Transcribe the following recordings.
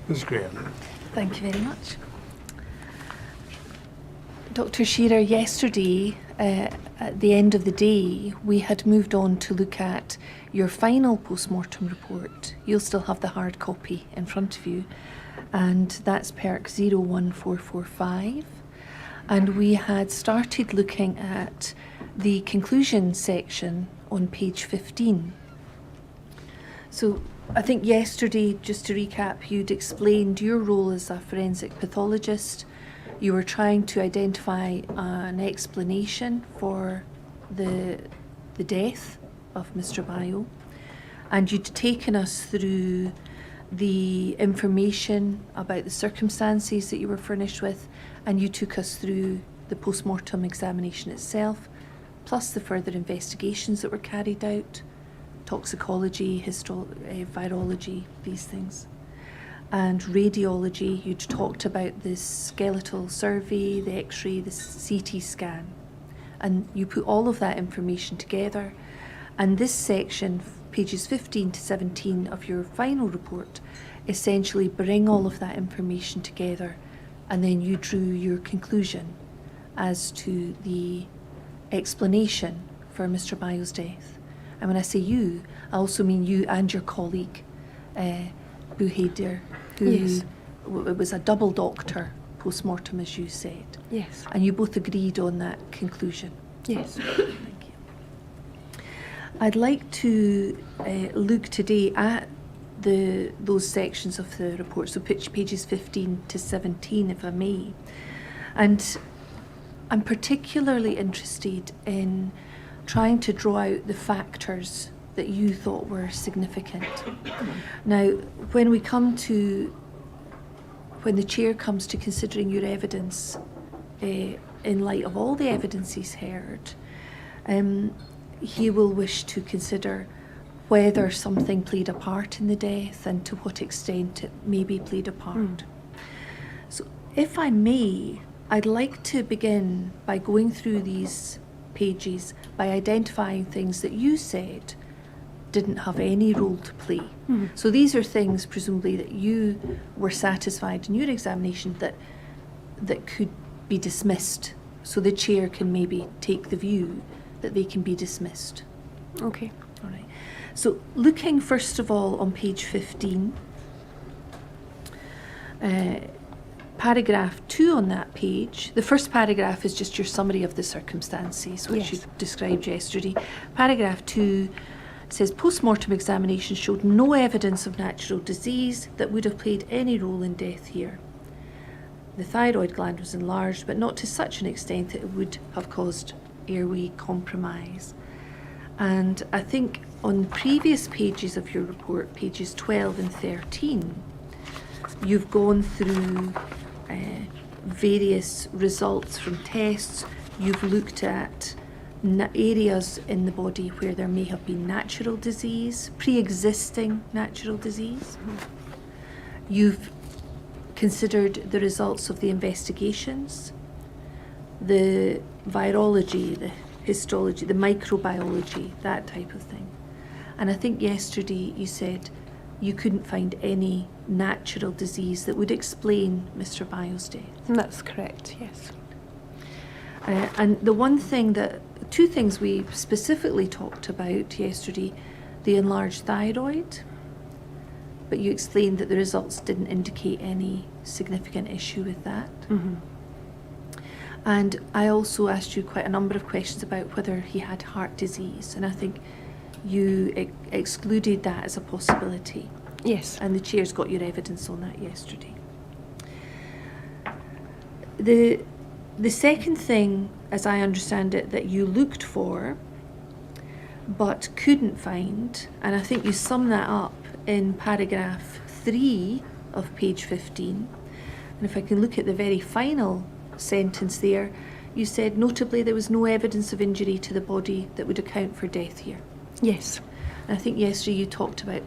Ms. Graham. Thank you very much. Dr. Shearer, yesterday, at the end of the day, we had moved on to look at your final post-mortem report. You'll still have the hard copy in front of you, and that's PERC 01445. And we had started looking at the conclusion section on page 15. So I think yesterday, just to recap, you'd explained your role as a forensic pathologist. You were trying to identify an explanation for the death of Mr. Bio, and you'd taken us through the information about the circumstances that you were furnished with, and you took us through the post-mortem examination itself, plus the further investigations that were carried out, toxicology, virology, these things. And radiology, you'd talked about the skeletal survey, the X-ray, the CT scan. And you put all of that information together. And this section, pages 15 to 17 of your final report, essentially bring all of that information together, and then you drew your conclusion as to the explanation for Mr. Bio's death. And when I say you, I also mean you and your colleague, Buhaider, who Yes. It was a double doctor post-mortem, as you said. Yes. And you both agreed on that conclusion. Yes. Thank you. I'd like to look today at those sections of the report, so pages 15 to 17, if I may. And I'm particularly interested in trying to draw out the factors that you thought were significant. Now, when the chair comes to considering your evidence in light of all the evidence he's heard, he will wish to consider whether something played a part in the death and to what extent it maybe played a part. So if I may, I'd like to begin by going through these pages by identifying things that you said didn't have any role to play. So these are things presumably that you were satisfied in your examination that could be dismissed, so the chair can maybe take the view that they can be dismissed. Okay. All right. So looking first of all on page 15, paragraph 2 on that page, the first paragraph is just your summary of the circumstances which you described yesterday. Paragraph 2 says post-mortem examination showed no evidence of natural disease that would have played any role in death here. The thyroid gland was enlarged, but not to such an extent that it would have caused airway compromise. And I think on previous pages of your report, pages 12 and 13, you've gone through various results from tests. You've looked at areas in the body where there may have been natural disease, pre-existing natural disease. You've considered the results of the investigations, the virology, the histology, the microbiology, that type of thing. And I think yesterday you said you couldn't find any natural disease that would explain Mr. Bio's death. That's correct, yes. And two things we specifically talked about yesterday, the enlarged thyroid, but you explained that the results didn't indicate any significant issue with that. And I also asked you quite a number of questions about whether he had heart disease, and I think you excluded that as a possibility. Yes. And the chair's got your evidence on that yesterday. The second thing, as I understand it, that you looked for but couldn't find, and I think you sum that up in paragraph 3 of page 15, and if I can look at the very final sentence there, you said notably there was no evidence of injury to the body that would account for death here. Yes. And I think yesterday you talked about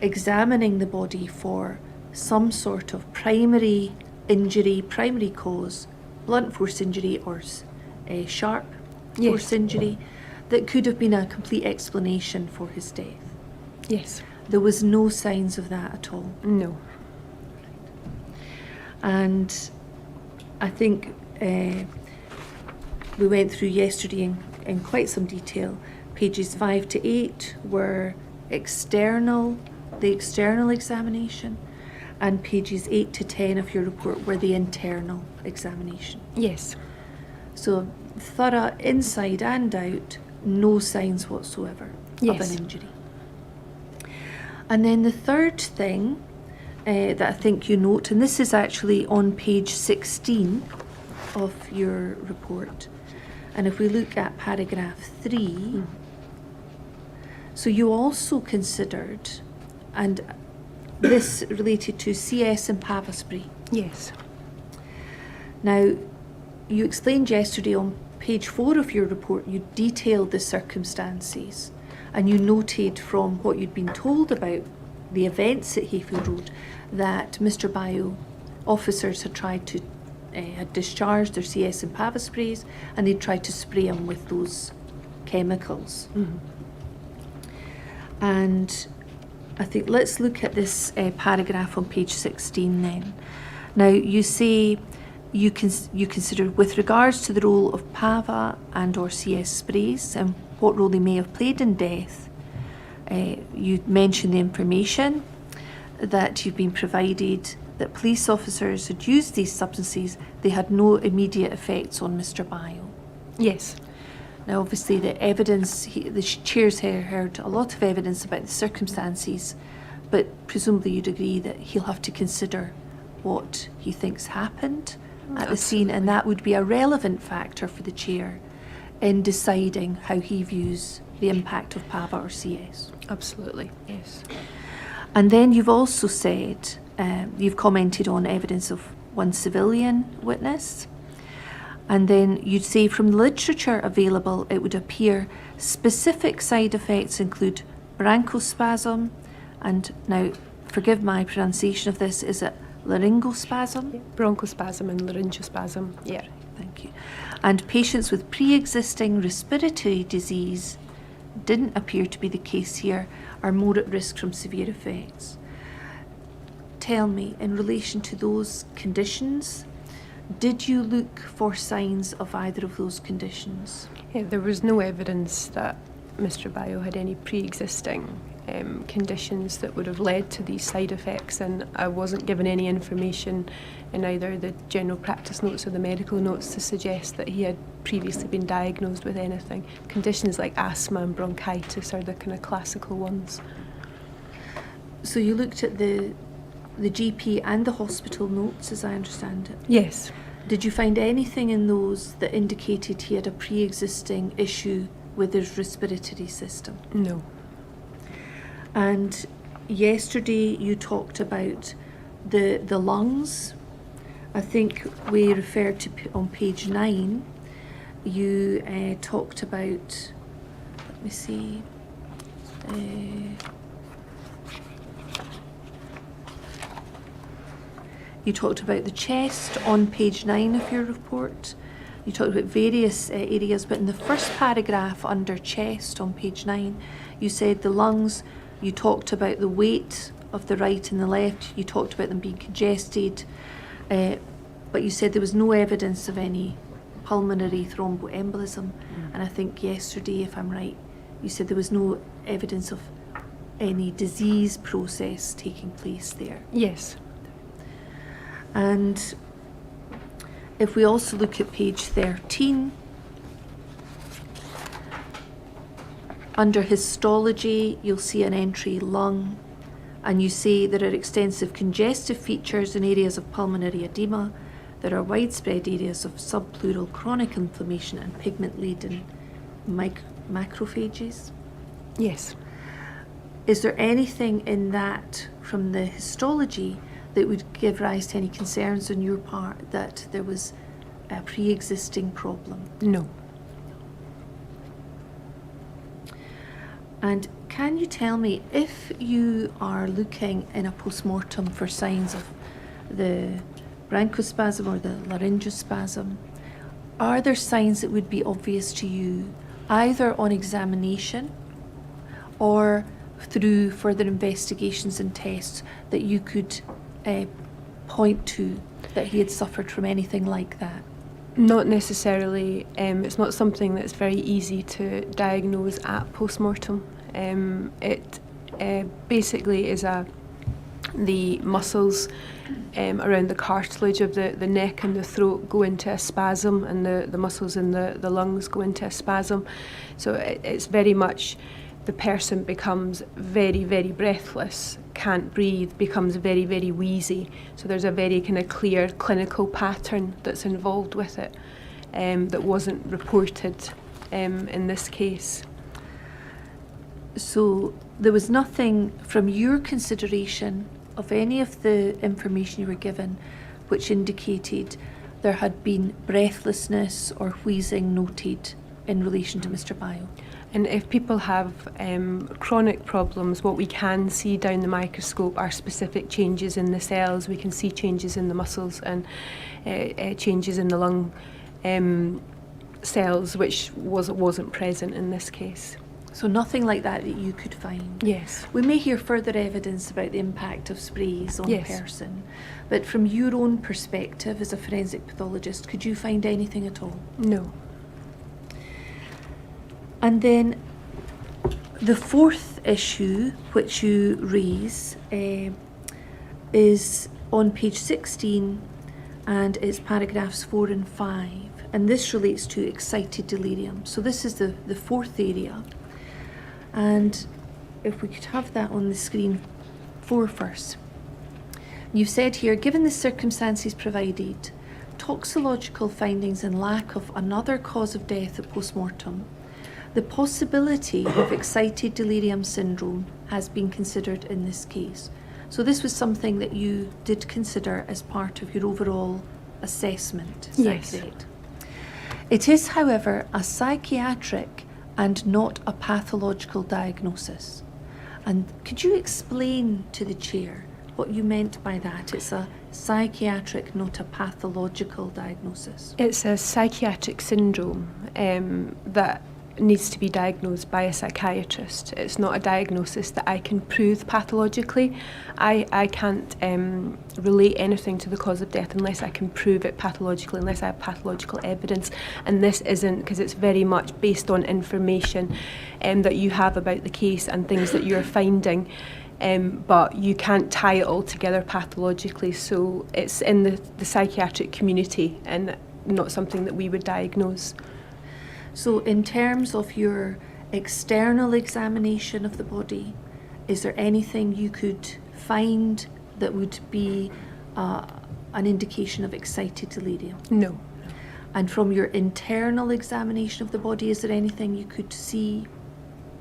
examining the body for some sort of primary injury, primary cause, blunt force injury or sharp force injury that could have been a complete explanation for his death. Yes. There was no signs of that at all. No. And I think we went through yesterday in quite some detail. Pages 5 to 8 were the external examination, and pages 8 to 10 of your report were the internal examination. Yes. So thorough inside and out, no signs whatsoever of Yes. an injury. And then the third thing that I think you note, and this is actually on page 16 of your report, and if we look at paragraph 3, so you also considered, and this related to CS and Pava spray. Yes. Now, you explained yesterday on page 4 of your report, you detailed the circumstances, and you noted from what you'd been told about the events at Hayfield Road that Mr. Bio officers had tried to had discharged their CS and Pava sprays, and they tried to spray him with those chemicals. And I think let's look at this paragraph on page 16 then. Now, you say you consider, with regards to the role of Pava and or CS sprays and what role they may have played in death, you mention the information that you've been provided that police officers had used these substances, they had no immediate effects on Mr. Bio. Yes. Now, obviously, the evidence, the chair's heard a lot of evidence about the circumstances, but presumably you'd agree that he'll have to consider what he thinks happened at the scene, and that would be a relevant factor for the chair in deciding how he views the impact of Pava or CS. Absolutely. Yes. And then you've also said, you've commented on evidence of one civilian witness, and then you'd say from the literature available, it would appear specific side effects include bronchospasm, and now, forgive my pronunciation of this, is it laryngospasm? Bronchospasm and laryngospasm. Yeah. Thank you. And patients with pre-existing respiratory disease didn't appear to be the case here, are more at risk from severe effects. Tell me, in relation to those conditions, did you look for signs of either of those conditions? Yeah, there was no evidence that Mr. Bio had any pre-existing conditions that would have led to these side effects, and I wasn't given any information in either the general practice notes or the medical notes to suggest that he had previously been diagnosed with anything. Conditions like asthma and bronchitis are the kind of classical ones. So you looked at the GP and the hospital notes, as I understand it. Yes. Did you find anything in those that indicated he had a pre-existing issue with his respiratory system? No. And yesterday you talked about the lungs. I think we referred to on page 9, you talked about, let me see, you talked about the chest on page 9 of your report. You talked about various areas, but in the first paragraph under chest on page 9, you said the lungs, you talked about the weight of the right and the left, you talked about them being congested, but you said there was no evidence of any pulmonary thromboembolism. And I think yesterday, if I'm right, you said there was no evidence of any disease process taking place there. Yes. And if we also look at page 13, under histology, you'll see an entry lung, and you say there are extensive congestive features in areas of pulmonary edema. There are widespread areas of subpleural chronic inflammation and pigment-laden macrophages. Yes. Is there anything in that from the histology that would give rise to any concerns on your part that there was a pre-existing problem? No. And can you tell me, if you are looking in a post-mortem for signs of the bronchospasm or the laryngospasm, are there signs that would be obvious to you either on examination or through further investigations and tests that you could point to that he had suffered from anything like that? Not necessarily. It's not something that's very easy to diagnose at post-mortem. It basically is the muscles around the cartilage of the neck and the throat go into a spasm, and the muscles in the lungs go into a spasm. So it's very much the person becomes very, very breathless, can't breathe, becomes very, very wheezy. So there's a very kind of clear clinical pattern that's involved with it that wasn't reported in this case. So there was nothing from your consideration of any of the information you were given which indicated there had been breathlessness or wheezing noted in relation to Mr. Bayo? And if people have chronic problems, what we can see down the microscope are specific changes in the cells. We can see changes in the muscles and changes in the lung cells, which wasn't present in this case. So nothing like that you could find? Yes. We may hear further evidence about the impact of sprays on Yes. a person, but from your own perspective as a forensic pathologist, could you find anything at all? No. And then the fourth issue which you raise is on page 16, and it's paragraphs 4 and 5, and this relates to excited delirium. So this is the fourth area, and if we could have that on the screen, 4 first. You've said here, given the circumstances provided, toxicological findings and lack of another cause of death at post-mortem, the possibility of excited delirium syndrome has been considered in this case. So this was something that you did consider as part of your overall assessment, is Yes. that correct? It is, however, a psychiatric and not a pathological diagnosis. And could you explain to the chair what you meant by that? It's a psychiatric, not a pathological diagnosis. It's a psychiatric syndrome that needs to be diagnosed by a psychiatrist. It's not a diagnosis that I can prove pathologically. I can't relate anything to the cause of death unless I can prove it pathologically, unless I have pathological evidence. And this isn't, because it's very much based on information that you have about the case and things that you're finding. But you can't tie it all together pathologically, so it's in the psychiatric community and not something that we would diagnose. So in terms of your external examination of the body, is there anything you could find that would be an indication of excited delirium? No. And from your internal examination of the body, is there anything you could see?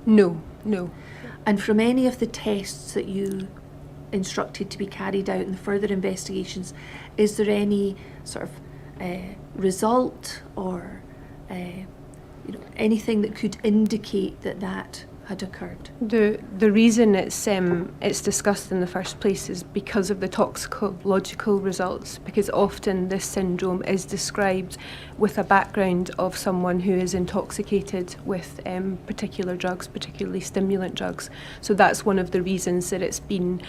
No. And from any of the tests that you instructed to be carried out in the further investigations, is there any sort of result or anything that could indicate that had occurred? The reason it's discussed in the first place is because of the toxicological results, because often this syndrome is described with a background of someone who is intoxicated with particular drugs, particularly stimulant drugs. So that's one of the reasons that it's been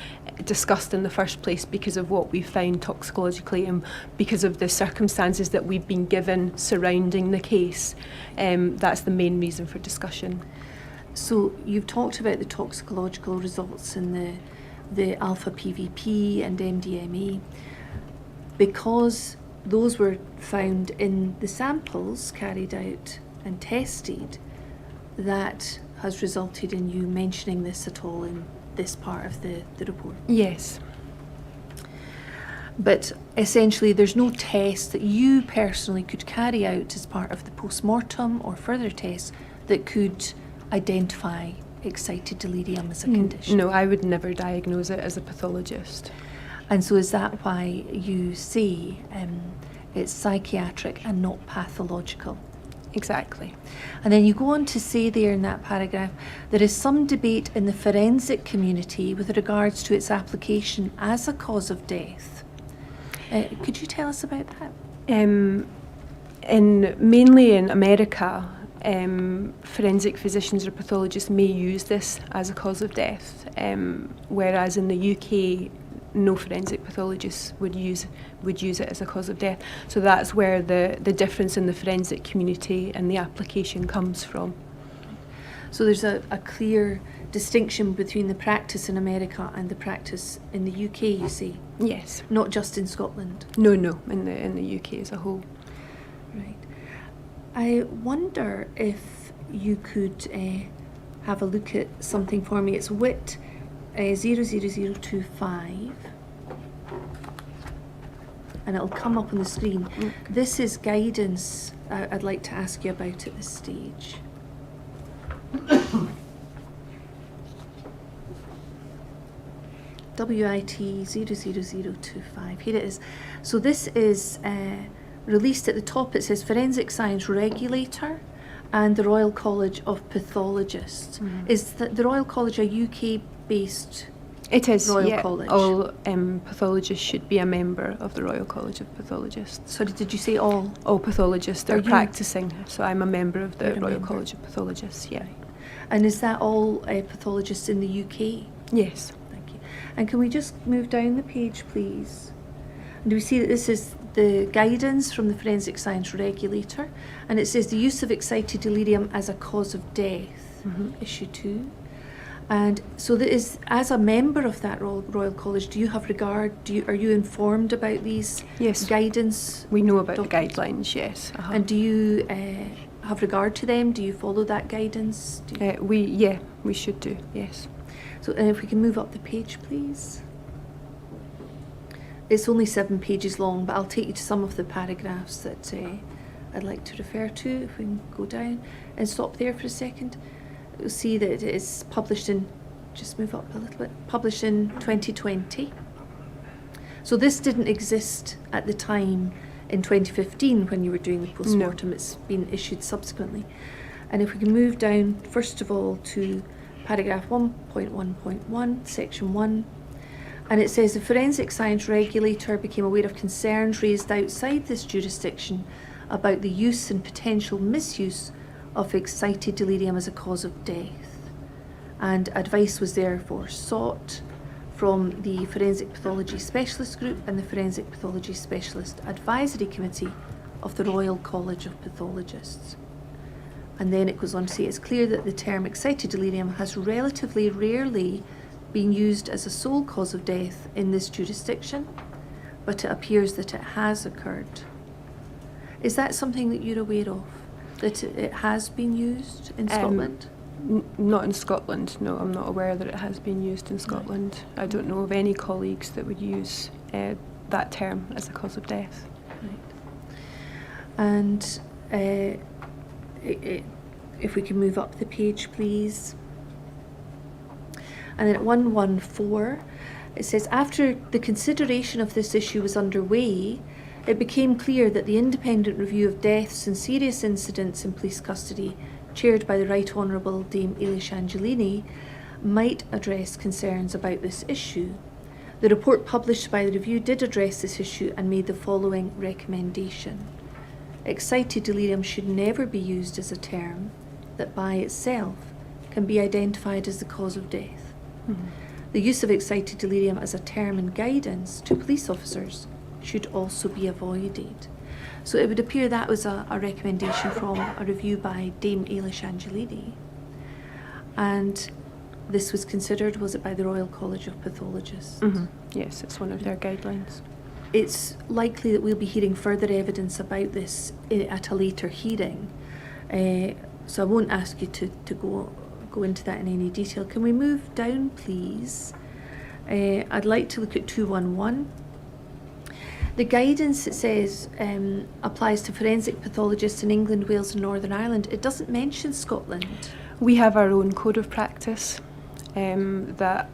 discussed in the first place, because of what we've found toxicologically and because of the circumstances that we've been given surrounding the case. That's the main reason for discussion. So you've talked about the toxicological results in the alpha PVP and MDMA. Because those were found in the samples carried out and tested, that has resulted in you mentioning this at all in this part of the report? Yes. But essentially there's no test that you personally could carry out as part of the post-mortem or further tests that could identify excited delirium as a condition? No, I would never diagnose it as a pathologist. And so is that why you say it's psychiatric and not pathological? Exactly. And then you go on to say there in that paragraph, there is some debate in the forensic community with regards to its application as a cause of death. Could you tell us about that? Mainly in America, forensic physicians or pathologists may use this as a cause of death, whereas in the UK no forensic pathologist would use it as a cause of death. So that's where the difference in the forensic community and the application comes from. So there's a clear distinction between the practice in America and the practice in the UK, you say? Yes. Not just in Scotland? No, in the UK as a whole. Right. I wonder if you could have a look at something for me. It's WIT 00025, and it'll come up on the screen. Okay. This is guidance I'd like to ask you about at this stage. WIT 00025. Here it is. So this is released at the top. It says Forensic Science Regulator and the Royal College of Pathologists. Mm-hmm. Is the Royal College a UK-based It is, Royal yeah. College? All pathologists should be a member of the Royal College of Pathologists. Sorry, did you say all? All pathologists Are are you- practicing, so I'm a member of the You're a Royal member. College of Pathologists, yeah. And is that all pathologists in the UK? Yes. Thank you. And can we just move down the page, please? And do we see that this is the guidance from the Forensic Science Regulator, and it says the use of excited delirium as a cause of death, issue 2. And so that is, as a member of that Royal College, do you have regard, are you informed about these Yes. guidance? We know about Documents. the guidelines, yes. Uh-huh. And do you have regard to them? Do you follow that guidance? Do you- We should do, yes. So if we can move up the page, please. It's only 7 pages long, but I'll take you to some of the paragraphs that I'd like to refer to. If we can go down and stop there for a second. You'll see that it is published in, just move up a little bit, published in 2020. So this didn't exist at the time in 2015 when you were doing the post-mortem. No. It's been issued subsequently. And if we can move down, first of all, to paragraph 1.1.1, section 1. And it says the Forensic Science Regulator became aware of concerns raised outside this jurisdiction about the use and potential misuse of excited delirium as a cause of death. And advice was therefore sought from the Forensic Pathology Specialist Group and the Forensic Pathology Specialist Advisory Committee of the Royal College of Pathologists. And then it goes on to say it's clear that the term excited delirium has relatively rarely been used as a sole cause of death in this jurisdiction, but it appears that it has occurred. Is that something that you're aware of? That it has been used in Scotland? Not in Scotland, no. I'm not aware that it has been used in Scotland. I don't know of any colleagues that would use that term as a cause of death. Right. And if we can move up the page, please. And then at 114, it says, after the consideration of this issue was underway, it became clear that the independent review of deaths and serious incidents in police custody, chaired by the Right Honourable Dame Eilish Angelini, might address concerns about this issue. The report published by the review did address this issue and made the following recommendation. Excited delirium should never be used as a term that by itself can be identified as the cause of death. The use of excited delirium as a term in guidance to police officers should also be avoided. So it would appear that was a recommendation from a review by Dame Eilish Angelini. And this was considered, was it by the Royal College of Pathologists? Yes, it's one of their guidelines. It's likely that we'll be hearing further evidence about this at a later hearing. So I won't ask you to go into that in any detail. Can we move down, please? I'd like to look at 211. The guidance, it says, applies to forensic pathologists in England, Wales and Northern Ireland. It doesn't mention Scotland. We have our own code of practice that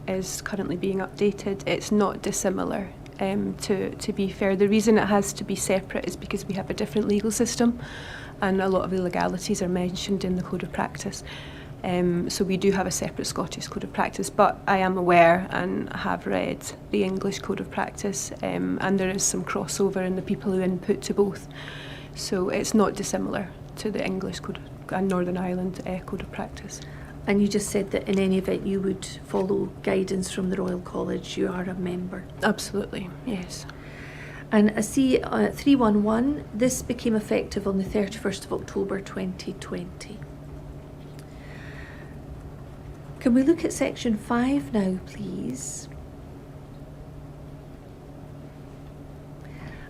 is currently being updated. It's not dissimilar, to be fair. The reason it has to be separate is because we have a different legal system and a lot of illegalities are mentioned in the code of practice. So we do have a separate Scottish code of practice, but I am aware and have read the English code of practice, and there is some crossover in the people who input to both. So it's not dissimilar to the English code and Northern Ireland code of practice. And you just said that in any event you would follow guidance from the Royal College. You are a member. Absolutely, yes. And I see 311, this became effective on the 31st of October 2020. Can we look at section 5 now, please?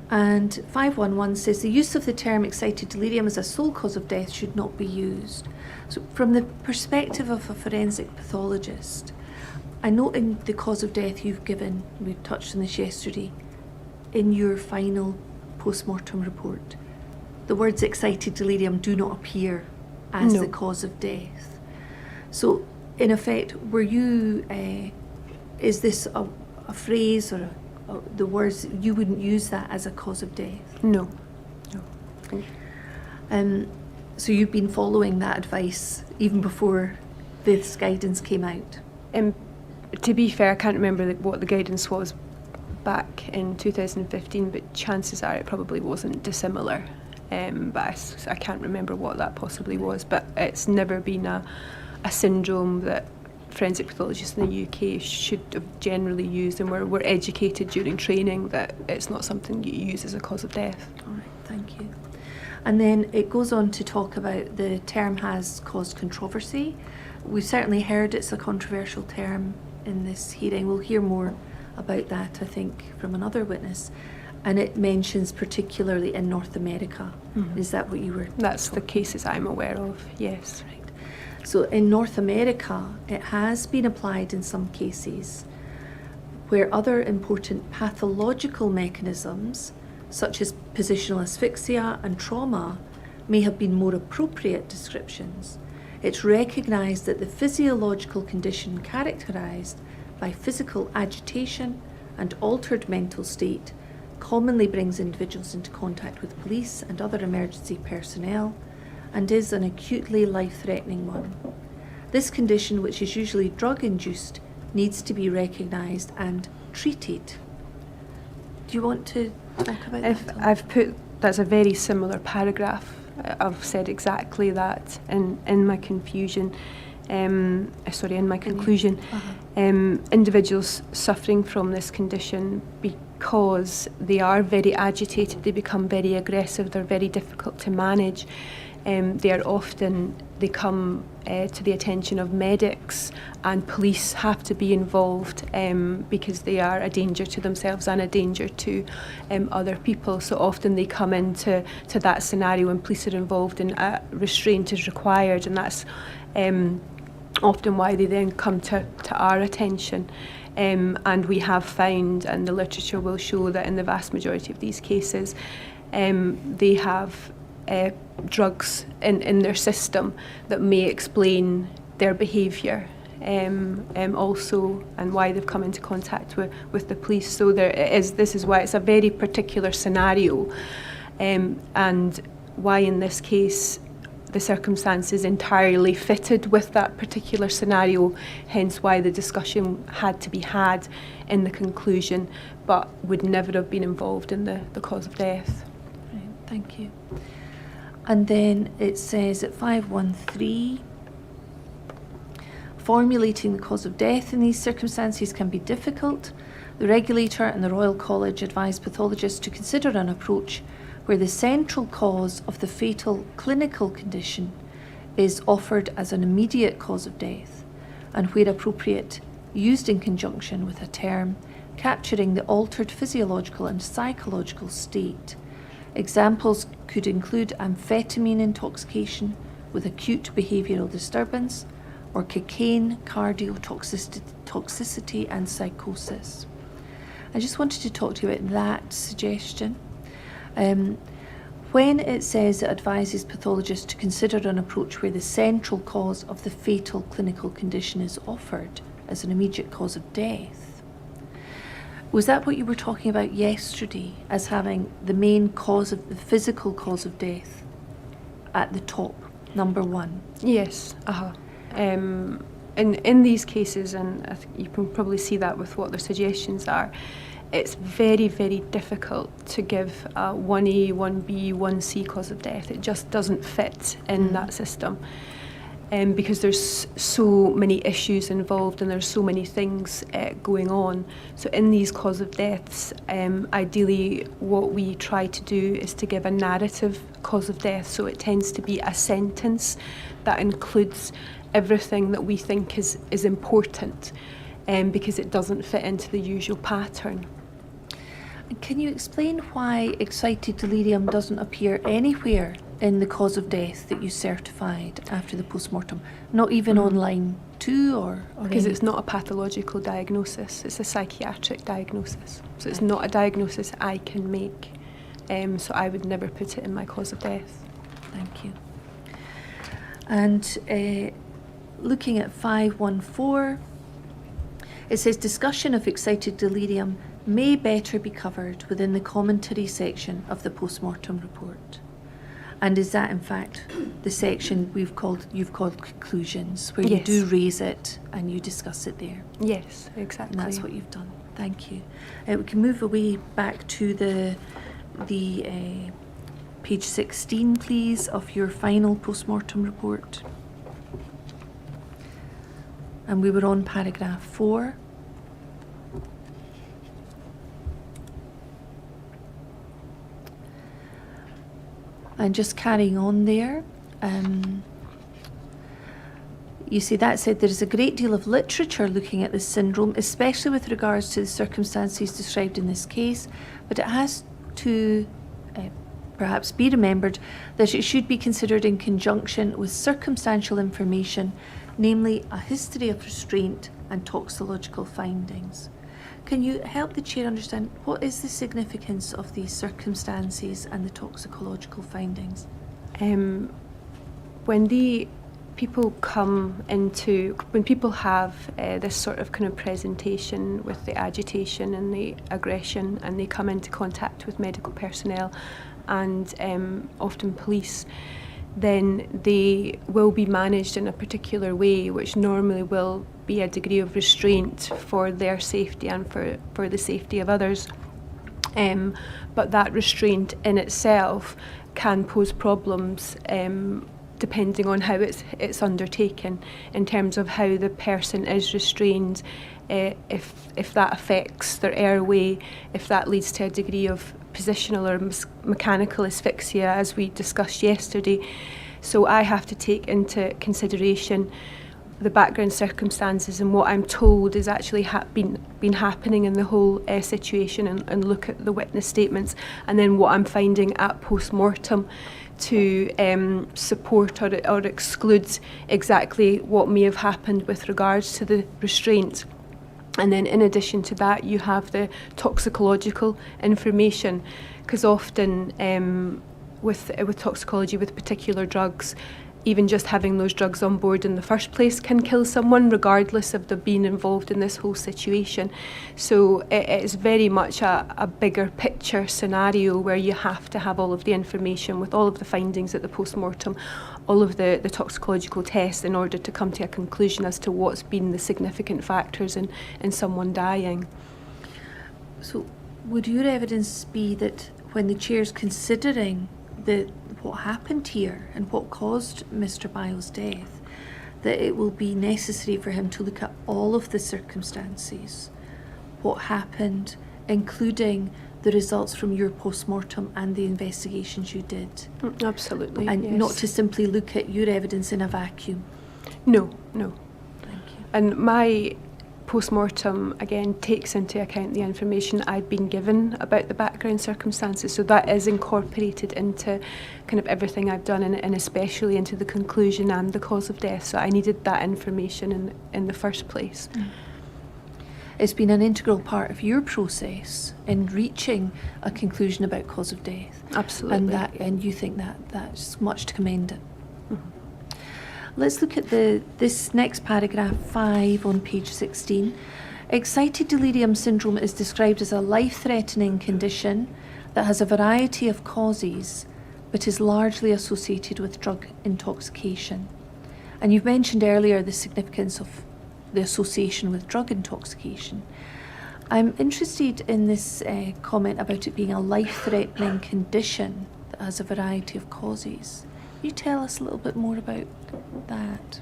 And 511 says the use of the term excited delirium as a sole cause of death should not be used. So from the perspective of a forensic pathologist, I note in the cause of death you've given, we touched on this yesterday, in your final post-mortem report, the words excited delirium do not appear as No. the cause of death. So in effect, were you, is this a phrase or the words, you wouldn't use that as a cause of death? No. So you've been following that advice even before this guidance came out? To be fair, I can't remember what the guidance was back in 2015, but chances are it probably wasn't dissimilar. But I can't remember what that possibly was. But it's never been a syndrome that forensic pathologists in the UK should have generally used, and we're educated during training that it's not something you use as a cause of death. All right, thank you. And then it goes on to talk about the term has caused controversy. We've certainly heard it's a controversial term in this hearing. We'll hear more about that, I think, from another witness. And it mentions particularly in North America. Mm-hmm. Is that what you were That's the cases I'm aware of, yes. Right. So in North America, it has been applied in some cases where other important pathological mechanisms, such as positional asphyxia and trauma, may have been more appropriate descriptions. It's recognised that the physiological condition characterised by physical agitation and altered mental state commonly brings individuals into contact with police and other emergency personnel and is an acutely life-threatening one. This condition, which is usually drug-induced, needs to be recognised and treated. Do you want to talk about that? That's a very similar paragraph. I've said exactly that in my confusion. In my conclusion. Individuals suffering from this condition, because they are very agitated, they become very aggressive, they're very difficult to manage. They come to the attention of medics, and police have to be involved because they are a danger to themselves and a danger to other people. So often they come into that scenario and police are involved and restraint is required, and that's often why they then come to our attention. And we have found, and the literature will show, that in the vast majority of these cases they have drugs in their system that may explain their behaviour also, and why they've come into contact with the police. So this is why it's a very particular scenario, and why in this case the circumstances entirely fitted with that particular scenario, hence why the discussion had to be had in the conclusion, but would never have been involved in the cause of death. Right, thank you. And then it says at 513, formulating the cause of death in these circumstances can be difficult. The regulator and the Royal College advise pathologists to consider an approach where the central cause of the fatal clinical condition is offered as an immediate cause of death, and where appropriate, used in conjunction with a term capturing the altered physiological and psychological state. Examples could include amphetamine intoxication with acute behavioural disturbance, or cocaine cardiotoxicity and psychosis. I just wanted to talk to you about that suggestion. When it says it advises pathologists to consider an approach where the central cause of the fatal clinical condition is offered as an immediate cause of death, was that what you were talking about yesterday as having the main cause of the physical cause of death at the top, number one? Yes. In these cases, and I think you can probably see that with what their suggestions are, it's very, very difficult to give a 1A, 1B, 1C cause of death. It just doesn't fit in that system. because there's so many issues involved and there's so many things going on. So in these cause of deaths, ideally what we try to do is to give a narrative cause of death, so it tends to be a sentence that includes everything that we think is important, because it doesn't fit into the usual pattern. Can you explain why excited delirium doesn't appear anywhere in the cause of death that you certified after the post-mortem? Not even on line 2 or Because it's anything? not a pathological diagnosis, it's a psychiatric diagnosis. So it's not a diagnosis I can make. So I would never put it in my cause of death. Thank you. And looking at 514, it says discussion of excited delirium may better be covered within the commentary section of the post-mortem report. And is that in fact the section you've called conclusions, where you Yes. do raise it and you discuss it there? Yes, exactly. And that's what you've done. Thank you. We can move away back to the page 16, please, of your final post-mortem report. And we were on paragraph 4. And just carrying on there, you see that said there is a great deal of literature looking at this syndrome, especially with regards to the circumstances described in this case, but it has to perhaps be remembered that it should be considered in conjunction with circumstantial information, namely a history of restraint and toxicological findings. Can you help the chair understand what is the significance of these circumstances and the toxicological findings? When people have this sort of kind of presentation with the agitation and the aggression, and they come into contact with medical personnel and often police, then they will be managed in a particular way, which normally will be a degree of restraint for their safety and for the safety of others. But that restraint in itself can pose problems depending on how it's undertaken, in terms of how the person is restrained, if that affects their airway, if that leads to a degree of positional or mechanical asphyxia, as we discussed yesterday. So I have to take into consideration the background circumstances and what I'm told is actually been happening in the whole situation, and look at the witness statements, and then what I'm finding at post-mortem to support or exclude exactly what may have happened with regards to the restraint. And then in addition to that, you have the toxicological information, because often with toxicology, with particular drugs, even just having those drugs on board in the first place can kill someone, regardless of them being involved in this whole situation. So it is very much a bigger picture scenario, where you have to have all of the information with all of the findings at the post-mortem, all of the toxicological tests, in order to come to a conclusion as to what's been the significant factors in someone dying. So would your evidence be that when the chair's considering what happened here and what caused Mr. Bio's death, that it will be necessary for him to look at all of the circumstances, what happened, including the results from your post-mortem and the investigations you did? Absolutely. And yes. not to simply look at your evidence in a vacuum? No. Thank you. And my post-mortem, again, takes into account the information I'd been given about the background circumstances, so that is incorporated into kind of everything I've done, and especially into the conclusion and the cause of death. So I needed that information in the first place. It's been an integral part of your process in reaching a conclusion about cause of death. Absolutely. And you think that's much to commend it. Let's look at this next paragraph 5 on page 16. Excited delirium syndrome is described as a life-threatening condition that has a variety of causes, but is largely associated with drug intoxication. And you've mentioned earlier the significance of the association with drug intoxication. I'm interested in this comment about it being a life-threatening condition that has a variety of causes. You tell us a little bit more about that.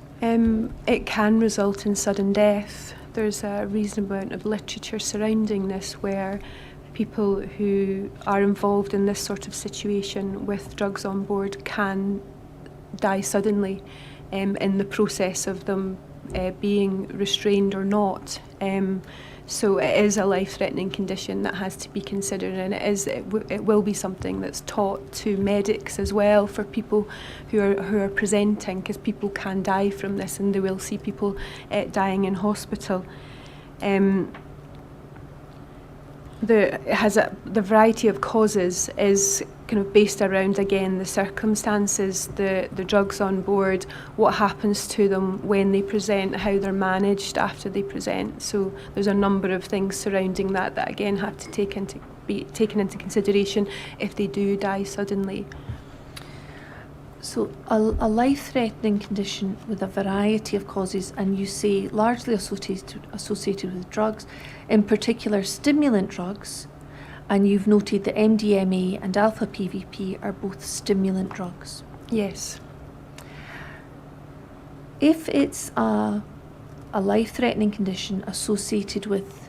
It can result in sudden death. There's a reasonable amount of literature surrounding this where people who are involved in this sort of situation with drugs on board can die suddenly in the process of them being restrained or not. So it is a life-threatening condition that has to be considered, and it will be something that's taught to medics as well for people who are presenting, because people can die from this, and they will see people dying in hospital. The variety of causes is kind of based around, again, the circumstances, the drugs on board, what happens to them when they present, how they're managed after they present. So there's a number of things surrounding that again have to be taken into consideration if they do die suddenly. So a life-threatening condition with a variety of causes, and you say largely associated with drugs, in particular stimulant drugs, and you've noted that MDMA and alpha PVP are both stimulant drugs. Yes. If it's a life-threatening condition associated with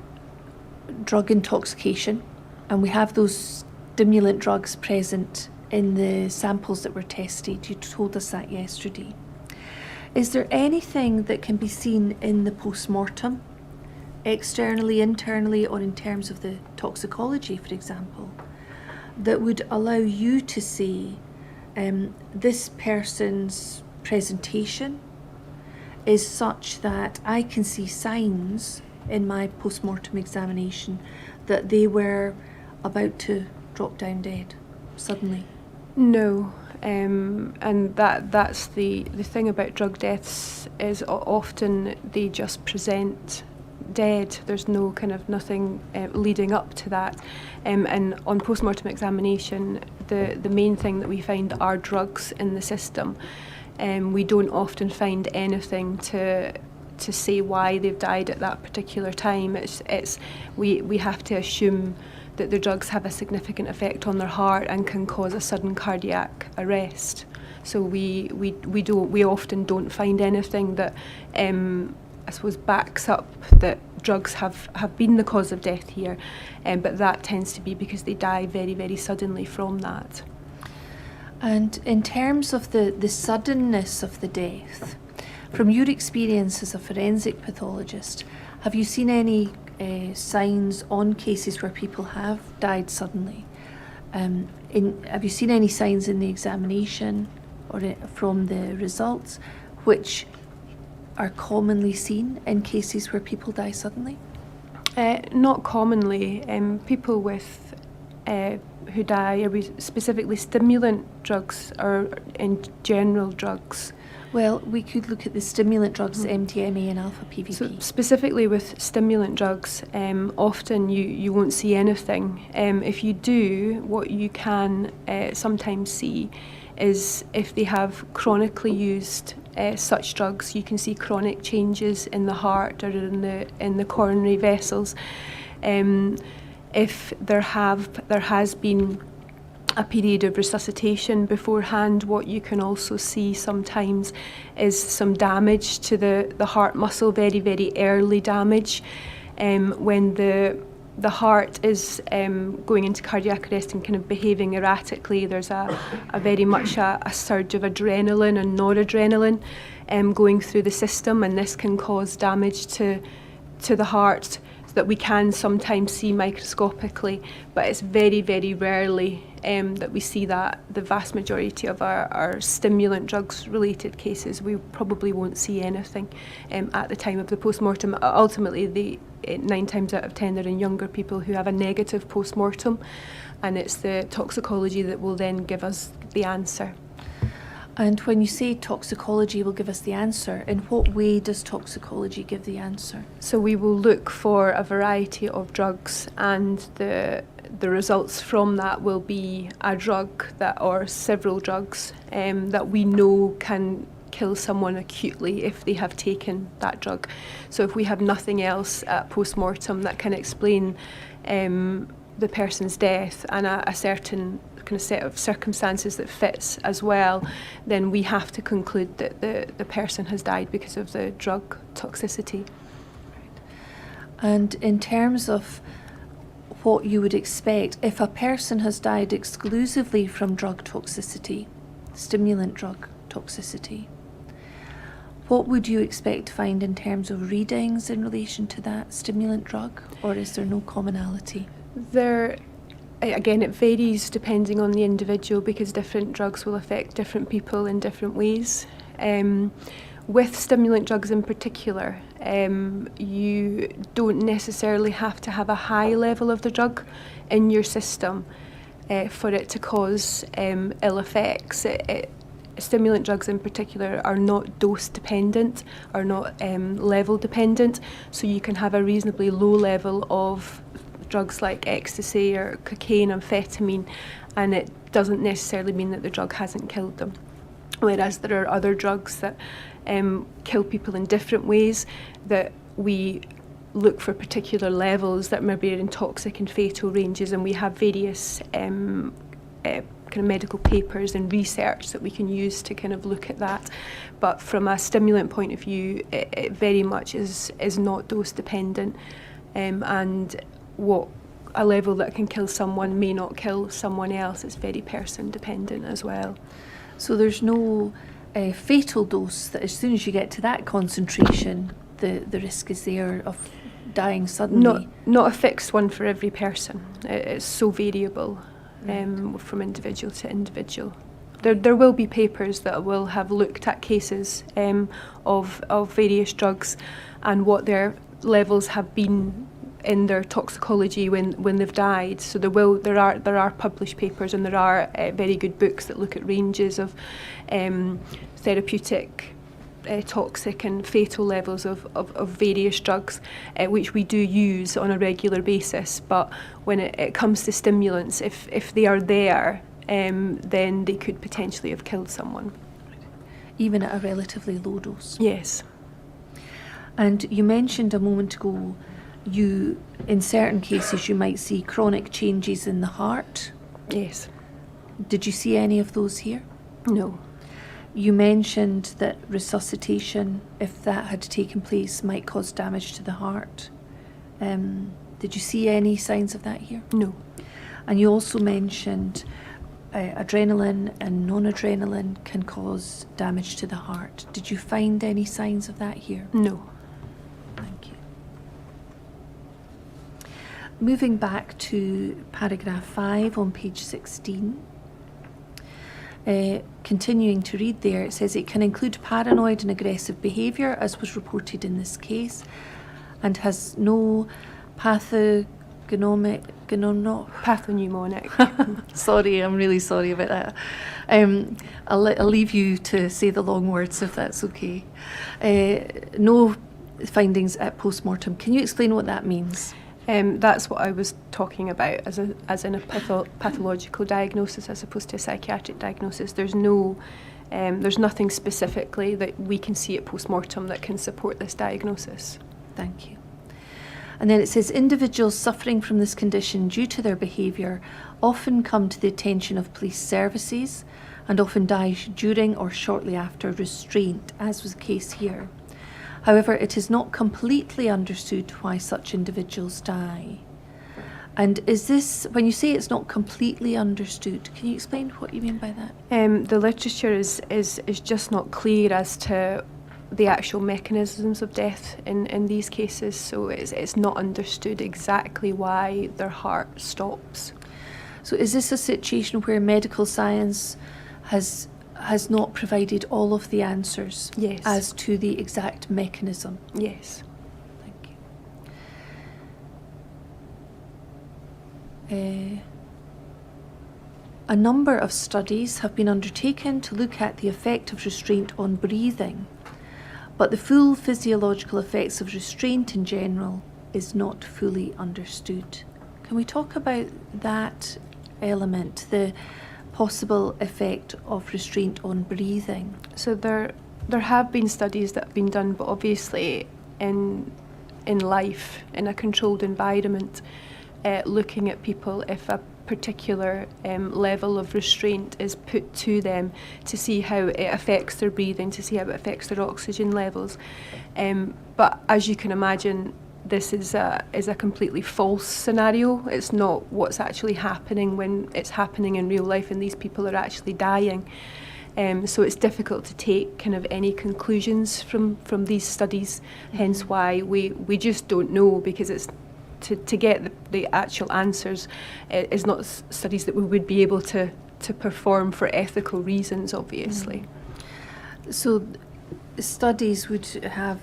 drug intoxication, and we have those stimulant drugs present in the samples that were tested, you told us that yesterday, is there anything that can be seen in the post-mortem, externally, internally, or in terms of the toxicology, for example, that would allow you to say this person's presentation is such that I can see signs in my post-mortem examination that they were about to drop down dead suddenly? No, and that's the thing about drug deaths is often they just present dead. There's no kind of nothing leading up to that, and on post-mortem examination the main thing that we find are drugs in the system. We don't often find anything to say why they've died at that particular time. We have to assume that the drugs have a significant effect on their heart and can cause a sudden cardiac arrest. So we often don't find anything that I suppose backs up that drugs have been the cause of death here, but that tends to be because they die very, very suddenly from that. And in terms of the suddenness of the death, from your experience as a forensic pathologist, have you seen any signs on cases where people have died suddenly? Have you seen any signs in the examination or from the results which are commonly seen in cases where people die suddenly? Not commonly. People with who die, are we specifically stimulant drugs or in general drugs? Well, we could look at the stimulant drugs, MDMA and alpha PVP. So specifically with stimulant drugs, often you won't see anything. If you do, what you can sometimes see is if they have chronically used such drugs, you can see chronic changes in the heart or in the coronary vessels. If there has been a period of resuscitation beforehand, what you can also see sometimes is some damage to the heart muscle, very, very early damage. When the heart is going into cardiac arrest and kind of behaving erratically, there's a very much a surge of adrenaline and noradrenaline going through the system, and this can cause damage to the heart that we can sometimes see microscopically, but it's very, very rarely that we see that. The vast majority of our stimulant drugs related cases, we probably won't see anything at the time of the post-mortem. Ultimately, 9 times out of 10 they're in younger people who have a negative post-mortem, and it's the toxicology that will then give us the answer. And when you say toxicology will give us the answer, in what way does toxicology give the answer? So we will look for a variety of drugs, and the results from that will be a drug or several drugs that we know can kill someone acutely if they have taken that drug. So if we have nothing else at post-mortem that can explain the person's death, and a certain kind of set of circumstances that fits as well, then we have to conclude that the person has died because of the drug toxicity. And in terms of what you would expect, if a person has died exclusively from drug toxicity, stimulant drug toxicity, what would you expect to find in terms of readings in relation to that stimulant drug, or is there no commonality? Again, it varies depending on the individual, because different drugs will affect different people in different ways. With stimulant drugs in particular, you don't necessarily have to have a high level of the drug in your system for it to cause ill effects. Stimulant drugs in particular are not dose dependent, are not level dependent, so you can have a reasonably low level of drugs like ecstasy or cocaine, amphetamine, and it doesn't necessarily mean that the drug hasn't killed them. Whereas there are other drugs that kill people in different ways, that we look for particular levels that maybe are in toxic and fatal ranges, and we have various kind of medical papers and research that we can use to kind of look at that. But from a stimulant point of view, it very much is not dose dependent, and what a level that can kill someone may not kill someone else. It's very person dependent as well. So there's no fatal dose that as soon as you get to that concentration, the risk is there of dying suddenly? Not a fixed one for every person. It's so variable. From individual to individual. There will be papers that will have looked at cases of various drugs and what their levels have been in their toxicology when they've died. So there are published papers, and there are very good books that look at ranges of therapeutic, toxic and fatal levels of various drugs, which we do use on a regular basis. But when it comes to stimulants, if they are there, then they could potentially have killed someone. Even at a relatively low dose? Yes. And you mentioned a moment ago, in certain cases you might see chronic changes in the heart. Yes. Did you see any of those here? No. You mentioned that resuscitation, if that had taken place, might cause damage to the heart. Did you see any signs of that here? No. And you also mentioned adrenaline and non-adrenaline can cause damage to the heart. Did you find any signs of that here? No. Thank you. Moving back to paragraph 5 on page 16. Continuing to read there, it says it can include paranoid and aggressive behaviour, as was reported in this case, and has no pathognomonic. Sorry, I'm really sorry about that. I'll leave you to say the long words if that's okay. No findings at post-mortem. Can you explain what that means? That's what I was talking about as in a pathological diagnosis as opposed to a psychiatric diagnosis. There's nothing specifically that we can see at post-mortem that can support this diagnosis. Thank you. And then it says individuals suffering from this condition due to their behaviour often come to the attention of police services and often die during or shortly after restraint, as was the case here. However, it is not completely understood why such individuals die. And is this, when you say it's not completely understood, can you explain what you mean by that? The literature is just not clear as to the actual mechanisms of death in these cases, so it's not understood exactly why their heart stops. So is this a situation where medical science has not provided all of the answers? Yes. As to the exact mechanism? Yes. Thank you. A number of studies have been undertaken to look at the effect of restraint on breathing, but the full physiological effects of restraint in general is not fully understood. Can we talk about that element, the possible effect of restraint on breathing? So there have been studies that have been done, but obviously in life, in a controlled environment, looking at people, if a particular level of restraint is put to them to see how it affects their breathing, to see how it affects their oxygen levels. But as you can imagine, this is a completely false scenario. It's not what's actually happening when it's happening in real life and these people are actually dying. So it's difficult to take kind of any conclusions from these studies, hence why we just don't know, because it's to get the actual answers is not studies that we would be able to perform for ethical reasons, obviously. So studies would have,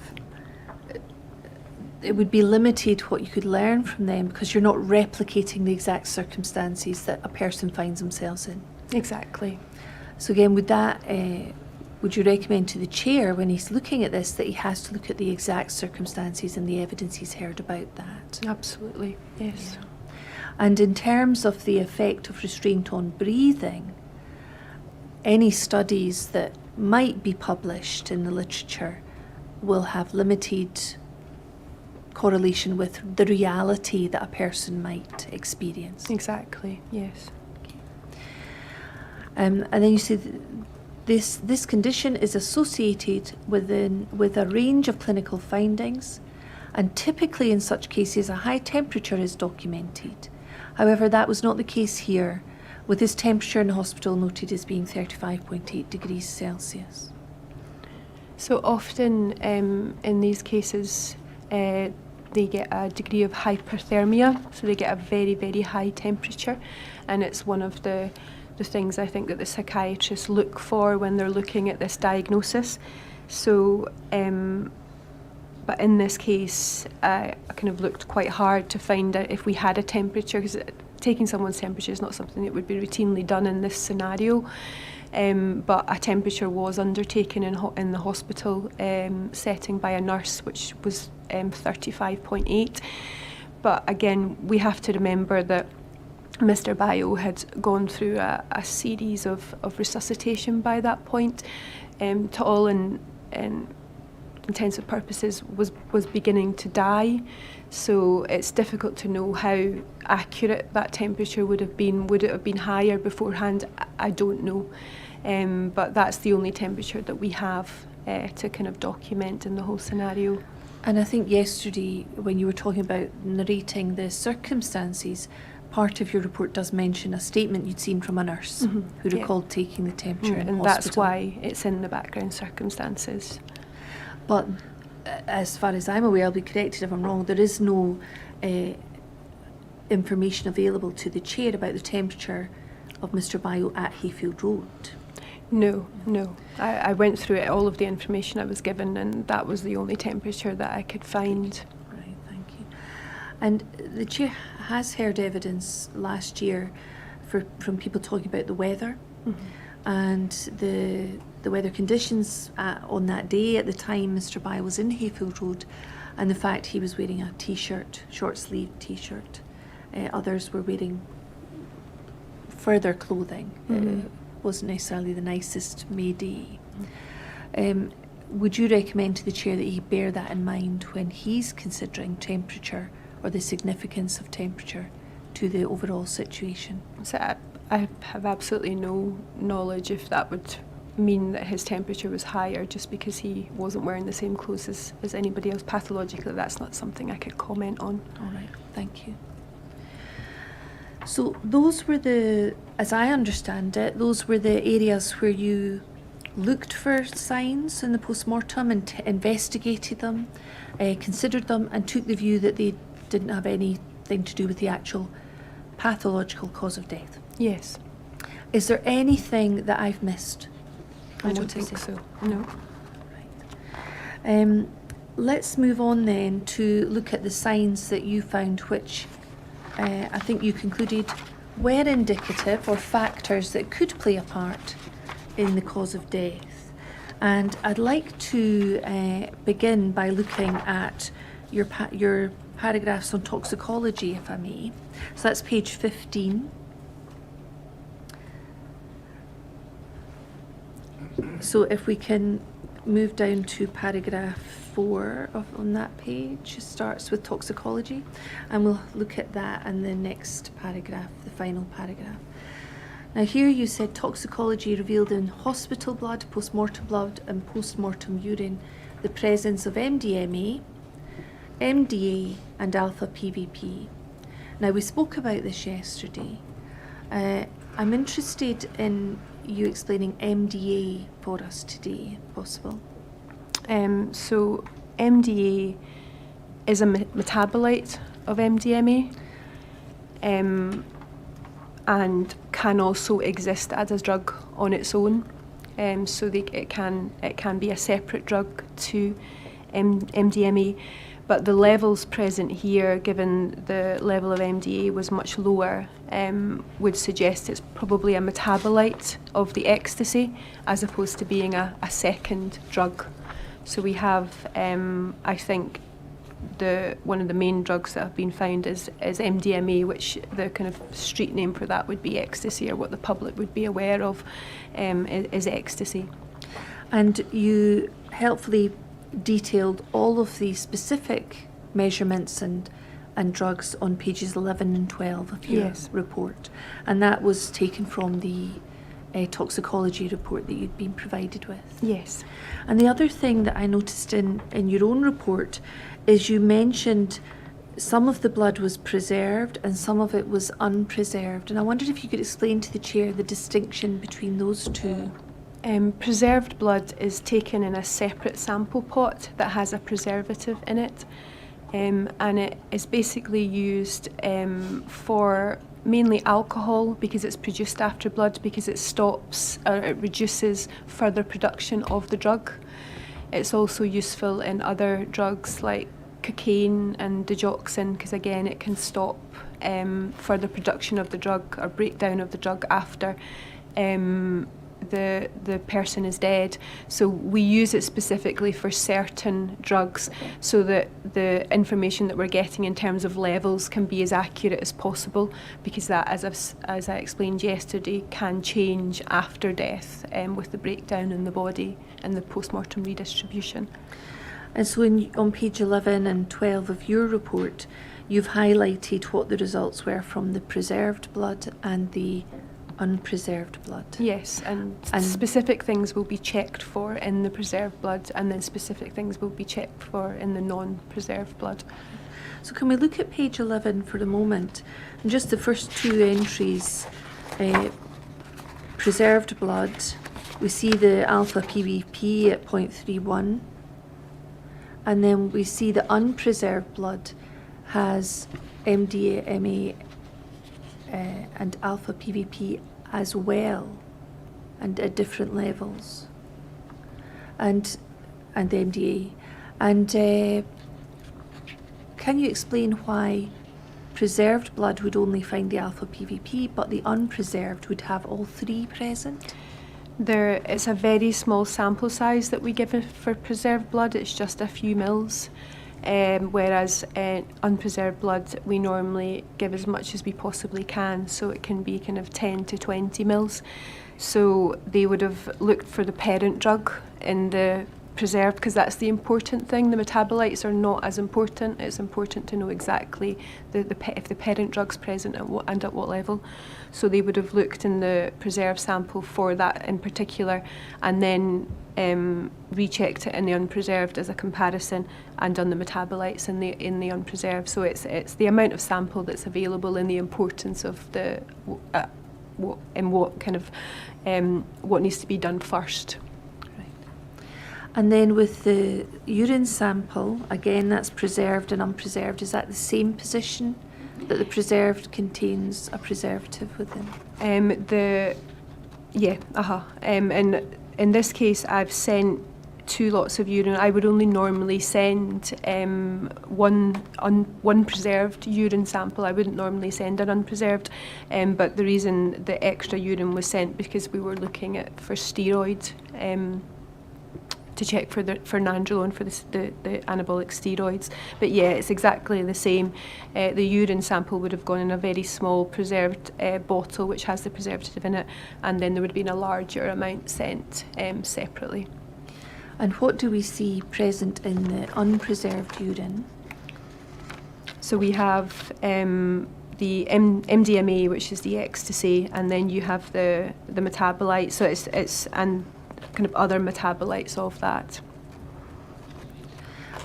it would be limited what you could learn from them because you're not replicating the exact circumstances that a person finds themselves in. Exactly. So again, would you recommend to the chair when he's looking at this that he has to look at the exact circumstances and the evidence he's heard about that? Absolutely, yes. Yeah. And in terms of the effect of restraint on breathing, any studies that might be published in the literature will have limited correlation with the reality that a person might experience. Exactly, yes. And then you see this condition is associated with a range of clinical findings, and typically in such cases a high temperature is documented. However, that was not the case here, with his temperature in the hospital noted as being 35.8 degrees Celsius. So often in these cases they get a degree of hyperthermia, so they get a very, very high temperature, and it's one of the things I think that the psychiatrists look for when they're looking at this diagnosis. So, but in this case, I kind of looked quite hard to find out if we had a temperature, because taking someone's temperature is not something that would be routinely done in this scenario. But a temperature was undertaken in the hospital setting by a nurse, which was 35.8. But again, we have to remember that Mr. Bayo had gone through a series of resuscitation by that point, to all intensive purposes was beginning to die. So it's difficult to know how accurate that temperature would have been. Would it have been higher beforehand? I don't know. But that's the only temperature that we have to kind of document in the whole scenario. And I think yesterday, when you were talking about narrating the circumstances, part of your report does mention a statement you'd seen from a nurse who recalled taking the temperature in and hospital. That's why it's in the background circumstances. But as far as I'm aware, I'll be corrected if I'm wrong, there is no information available to the chair about the temperature of Mr. Bayo at Hayfield Road. No. I went through it, all of the information I was given, and that was the only temperature that I could find. Right, thank you. And the chair has heard evidence last year from people talking about the weather and the weather conditions on that day at the time Mr. Bayo was in Hayfield Road, and the fact he was wearing a t-shirt, short-sleeved t-shirt. Others were wearing further clothing. Wasn't necessarily the nicest May day. Would you recommend to the chair that he bear that in mind when he's considering temperature or the significance of temperature to the overall situation? So I have absolutely no knowledge if that would mean that his temperature was higher just because he wasn't wearing the same clothes as anybody else. Pathologically, that's not something I could comment on. All right, thank you. So those were as I understand it, those were the areas where you looked for signs in the post-mortem and investigated them, considered them, and took the view that they didn't have anything to do with the actual pathological cause of death. Yes. Is there anything that I've missed? I don't think so. No. Right. Let's move on then to look at the signs that you found, which I think you concluded were indicative or factors that could play a part in the cause of death. And I'd like to begin by looking at your paragraphs on toxicology, if I may. So that's page 15. So if we can move down to paragraph 4 on that page. It starts with toxicology, and we'll look at that in the next paragraph, the final paragraph. Now here you said toxicology revealed in hospital blood, post-mortem blood and post-mortem urine the presence of MDMA, MDA and alpha PVP. Now we spoke about this yesterday. I'm interested in you explaining MDA for us today, if possible. So MDA is a metabolite of MDMA, and can also exist as a drug on its own. So it can be a separate drug to MDMA, but the levels present here, given the level of MDA was much lower, would suggest it's probably a metabolite of the ecstasy as opposed to being a second drug. So we have, I think, one of the main drugs that have been found is MDMA, which the kind of street name for that would be ecstasy, or what the public would be aware of is ecstasy. And you helpfully detailed all of the specific measurements and drugs on pages 11 and 12 of your report, and that was taken from the toxicology report that you'd been provided with. Yes. And the other thing that I noticed in your own report is you mentioned some of the blood was preserved and some of it was unpreserved, and I wondered if you could explain to the chair the distinction between those two. Preserved blood is taken in a separate sample pot that has a preservative in it, and it is basically used for mainly alcohol, because it's produced after blood, because it stops or it reduces further production of the drug. It's also useful in other drugs like cocaine and digoxin, because again it can stop further production of the drug or breakdown of the drug after the person is dead. So we use it specifically for certain drugs so that the information that we're getting in terms of levels can be as accurate as possible, because that, as I explained yesterday, can change after death with the breakdown in the body and the post-mortem redistribution. And so on page 11 and 12 of your report, you've highlighted what the results were from the preserved blood and the unpreserved blood. Yes, and specific things will be checked for in the preserved blood, and then specific things will be checked for in the non-preserved blood. So can we look at page 11 for a moment? And just the first two entries, preserved blood, we see the alpha PVP at 0.31, and then we see the unpreserved blood has MDMA and alpha PVP as well, and at different levels, and the MDA. And can you explain why preserved blood would only find the alpha PVP, but the unpreserved would have all three present? It's a very small sample size that we give for preserved blood. It's just a few mils. Whereas unpreserved blood we normally give as much as we possibly can, so it can be kind of 10 to 20 mils. So they would have looked for the parent drug in the preserved, because that's the important thing. The metabolites are not as important. It's important to know exactly if the parent drug's present and at what level. So they would have looked in the preserved sample for that in particular, and then rechecked it in the unpreserved as a comparison, and done the metabolites in the unpreserved. So it's the amount of sample that's available and the importance of what needs to be done first. And then with the urine sample, again, that's preserved and unpreserved. Is that the same position, that the preserved contains a preservative within? And in this case, I've sent 2 lots of urine. I would only normally send one preserved urine sample. I wouldn't normally send an unpreserved. But the reason the extra urine was sent because we were looking for steroid. To check for nandrolone, for the anabolic steroids. But yeah, it's exactly the same. The urine sample would have gone in a very small preserved bottle which has the preservative in it, and then there would have been a larger amount sent separately. And what do we see present in the unpreserved urine? So we have the MDMA, which is the ecstasy, and then you have the metabolite. So it's and kind of other metabolites of that.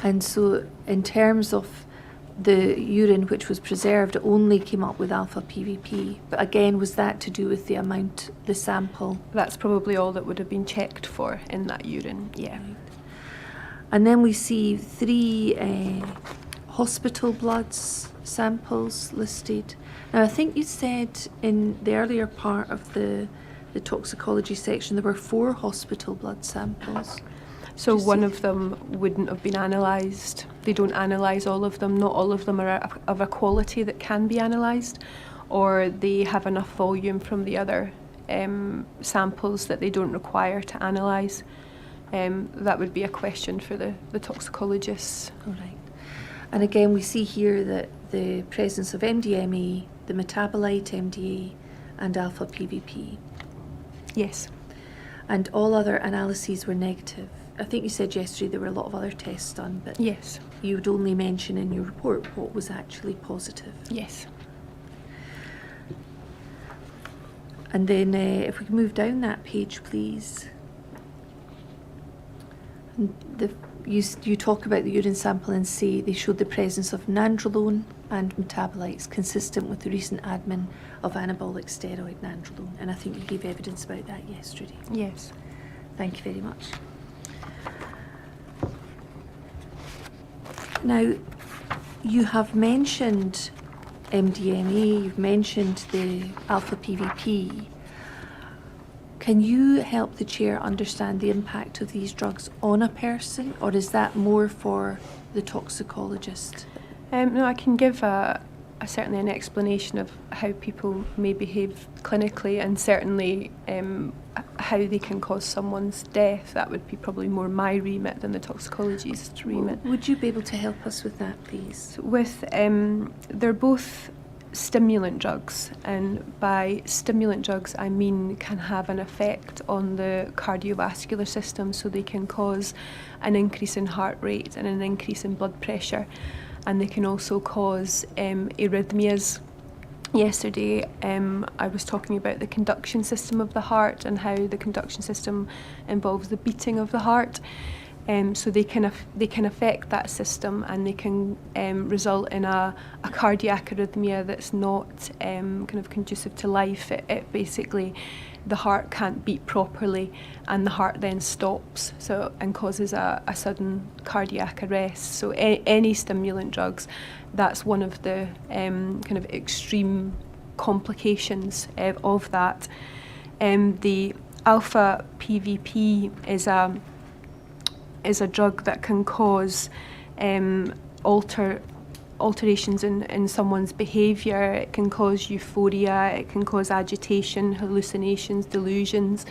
And so in terms of the urine which was preserved, it only came up with alpha PVP. But again, was that to do with the amount, the sample? That's probably all that would have been checked for in that urine, yeah. And then we see 3 hospital bloods samples listed. Now, I think you said in the earlier part of the toxicology section there were 4 hospital blood samples. So one of them wouldn't have been analysed. They don't analyse all of them. Not all of them are of a quality that can be analysed, or they have enough volume from the other samples that they don't require to analyse. That would be a question for the toxicologists. All right. And again, we see here that the presence of MDMA, the metabolite MDA, and alpha PVP. Yes. And all other analyses were negative. I think you said yesterday there were a lot of other tests done, but Yes. you would only mention in your report what was actually positive. Yes. And then if we can move down that page, please. And you talk about the urine sample and say they showed the presence of nandrolone and metabolites consistent with the recent admin of anabolic steroid nandrolone. And I think you gave evidence about that yesterday. Yes. Thank you very much. Now, you have mentioned MDMA, you've mentioned the alpha PVP. Can you help the chair understand the impact of these drugs on a person, or is that more for the toxicologist? No, I can give certainly an explanation of how people may behave clinically, and certainly how they can cause someone's death. That would be probably more my remit than the toxicologist's remit. Would you be able to help us with that, please? With they're both stimulant drugs, and by stimulant drugs I mean can have an effect on the cardiovascular system, so they can cause an increase in heart rate and an increase in blood pressure, and they can also cause arrhythmias. Yesterday I was talking about the conduction system of the heart and how the conduction system involves the beating of the heart. So they can affect that system, and they can result in a cardiac arrhythmia that's not kind of conducive to life. It basically, the heart can't beat properly, and the heart then stops, and causes a sudden cardiac arrest. So any stimulant drugs, that's one of the kind of extreme complications of that. The alpha PVP is a drug that can cause alterations in someone's behaviour. It can cause euphoria, it can cause agitation, hallucinations, delusions.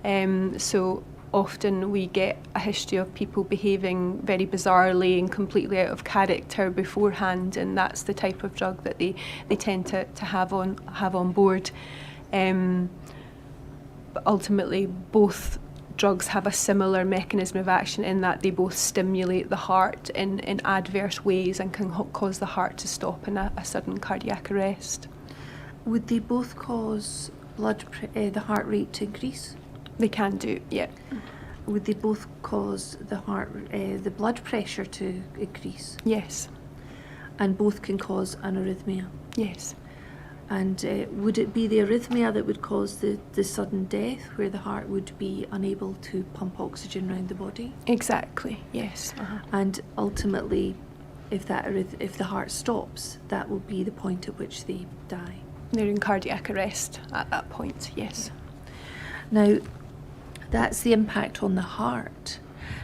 So often we get a history of people behaving very bizarrely and completely out of character beforehand, and that's the type of drug that they tend to have on board. But ultimately, both drugs have a similar mechanism of action in that they both stimulate the heart in adverse ways and can cause the heart to stop in a sudden cardiac arrest. Would they both cause the heart rate to increase? They can do, yeah. Would they both cause the blood pressure to increase? Yes. And both can cause an arrhythmia? Yes. And would it be the arrhythmia that would cause the sudden death, where the heart would be unable to pump oxygen around the body? Exactly, yes. And ultimately, if the heart stops, that will be the point at which they die. They're in cardiac arrest at that point, yes. Now, that's the impact on the heart.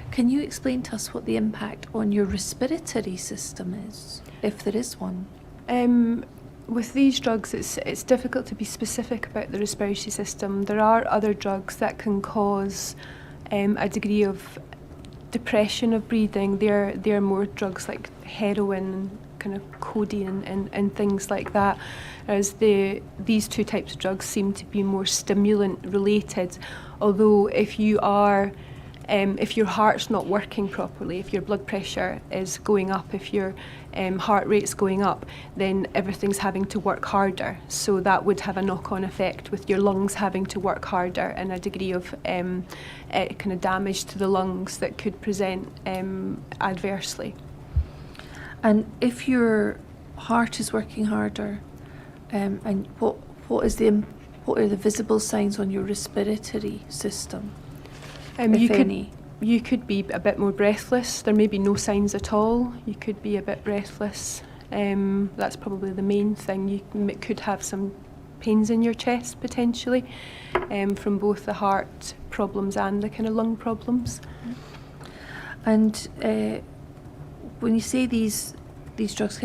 Can you explain to us what the impact on your respiratory system is, if there is one? With these drugs, it's difficult to be specific about the respiratory system. There are other drugs that can cause a degree of depression of breathing. They're more drugs like heroin, kind of codeine and things like that. Whereas these two types of drugs seem to be more stimulant related. Although if you are If your heart's not working properly, if your blood pressure is going up, if your heart rate's going up, then everything's having to work harder. So that would have a knock-on effect with your lungs having to work harder, and a degree of kind of damage to the lungs that could present adversely. And if your heart is working harder, and what are the visible signs on your respiratory system, if any? You could be a bit more breathless. There may be no signs at all. You could be a bit breathless. That's probably the main thing. You could have some pains in your chest potentially, from both the heart problems and the kind of lung problems. And when you say these drugs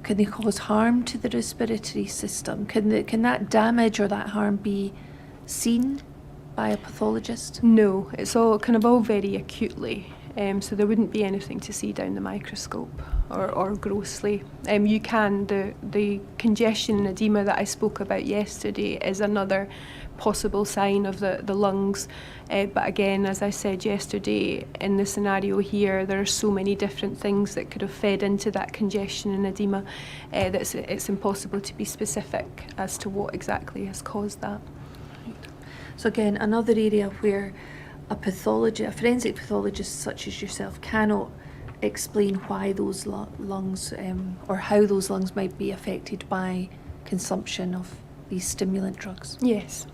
can they cause harm to the respiratory system? Can that damage or that harm be seen by a pathologist? No, it's all very acutely. So there wouldn't be anything to see down the microscope or grossly. The congestion and edema that I spoke about yesterday is another possible sign of the lungs. But again, as I said yesterday, in the scenario here, there are so many different things that could have fed into that congestion and edema that it's impossible to be specific as to what exactly has caused that. So again, another area where a forensic pathologist such as yourself cannot explain why those lungs or how those lungs might be affected by consumption of these stimulant drugs. Yes.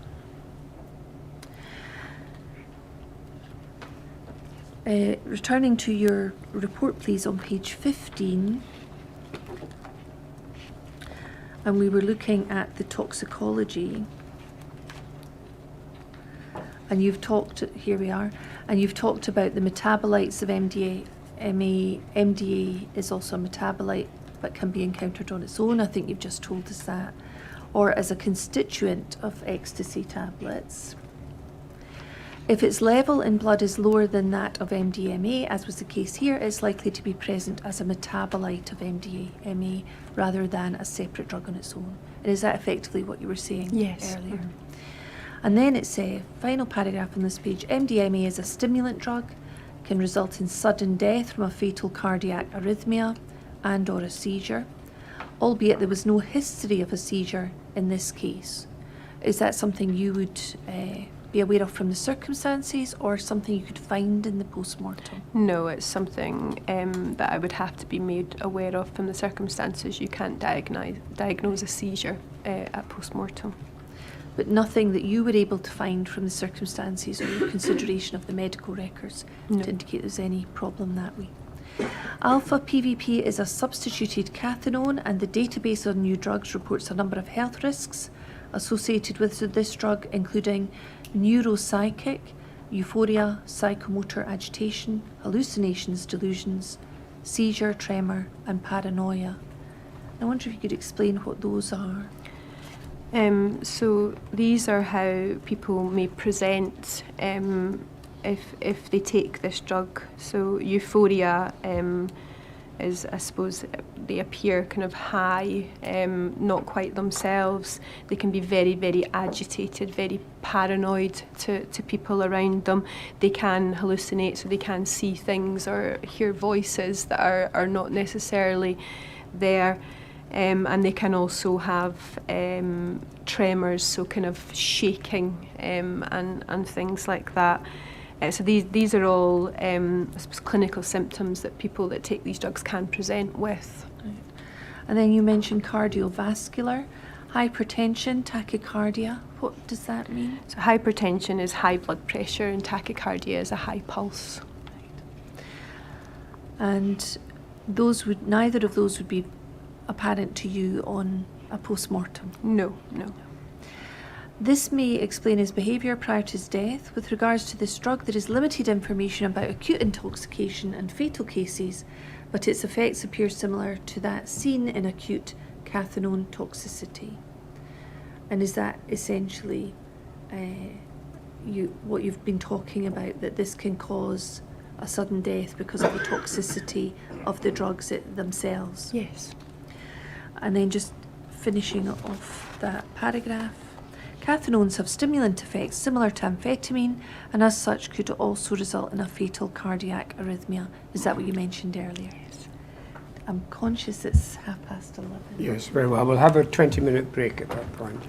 Returning to your report, please, on page 15. And we were looking at the toxicology. And you've talked, here we are, and you've talked about the metabolites of MDMA. MDA is also a metabolite but can be encountered on its own. I think you've just told us that. Or as a constituent of ecstasy tablets. If its level in blood is lower than that of MDMA, as was the case here, it's likely to be present as a metabolite of MDMA rather than a separate drug on its own. And is that effectively what you were saying Yes. earlier? Mm-hmm. And then it's a final paragraph on this page. MDMA is a stimulant drug, can result in sudden death from a fatal cardiac arrhythmia and or a seizure, albeit there was no history of a seizure in this case. Is that something you would be aware of from the circumstances, or something you could find in the post-mortem? No, it's something that I would have to be made aware of from the circumstances. You can't diagnose a seizure at post-mortem. But nothing that you were able to find from the circumstances or your consideration of the medical records No. to indicate there's any problem that way. Alpha PVP is a substituted cathinone, and the database on new drugs reports a number of health risks associated with this drug, including neuropsychic, euphoria, psychomotor agitation, hallucinations, delusions, seizure, tremor, and paranoia. I wonder if you could explain what those are. So these are how people may present if they take this drug. So euphoria is, I suppose, they appear kind of high, not quite themselves. They can be very, very agitated, very paranoid to people around them. They can hallucinate, so they can see things or hear voices that are not necessarily there. And they can also have tremors, so kind of shaking and things like that. So these are all, I suppose, clinical symptoms that people that take these drugs can present with. Right. And then you mentioned cardiovascular, hypertension, tachycardia. What does that mean? So hypertension is high blood pressure, and tachycardia is a high pulse. Right. And neither of those would be apparent to you on a post-mortem? No. This may explain his behaviour prior to his death. With regards to this drug, there is limited information about acute intoxication and fatal cases, but its effects appear similar to that seen in acute cathinone toxicity. And is that essentially what you've been talking about, that this can cause a sudden death because of the toxicity of the drugs themselves? Yes. And then just finishing off that paragraph, Cathinones have stimulant effects similar to amphetamine and as such could also result in a fatal cardiac arrhythmia. Is that what you mentioned earlier? Yes. I'm conscious it's 11:30. Yes, very well. We'll have a 20-minute break at that point.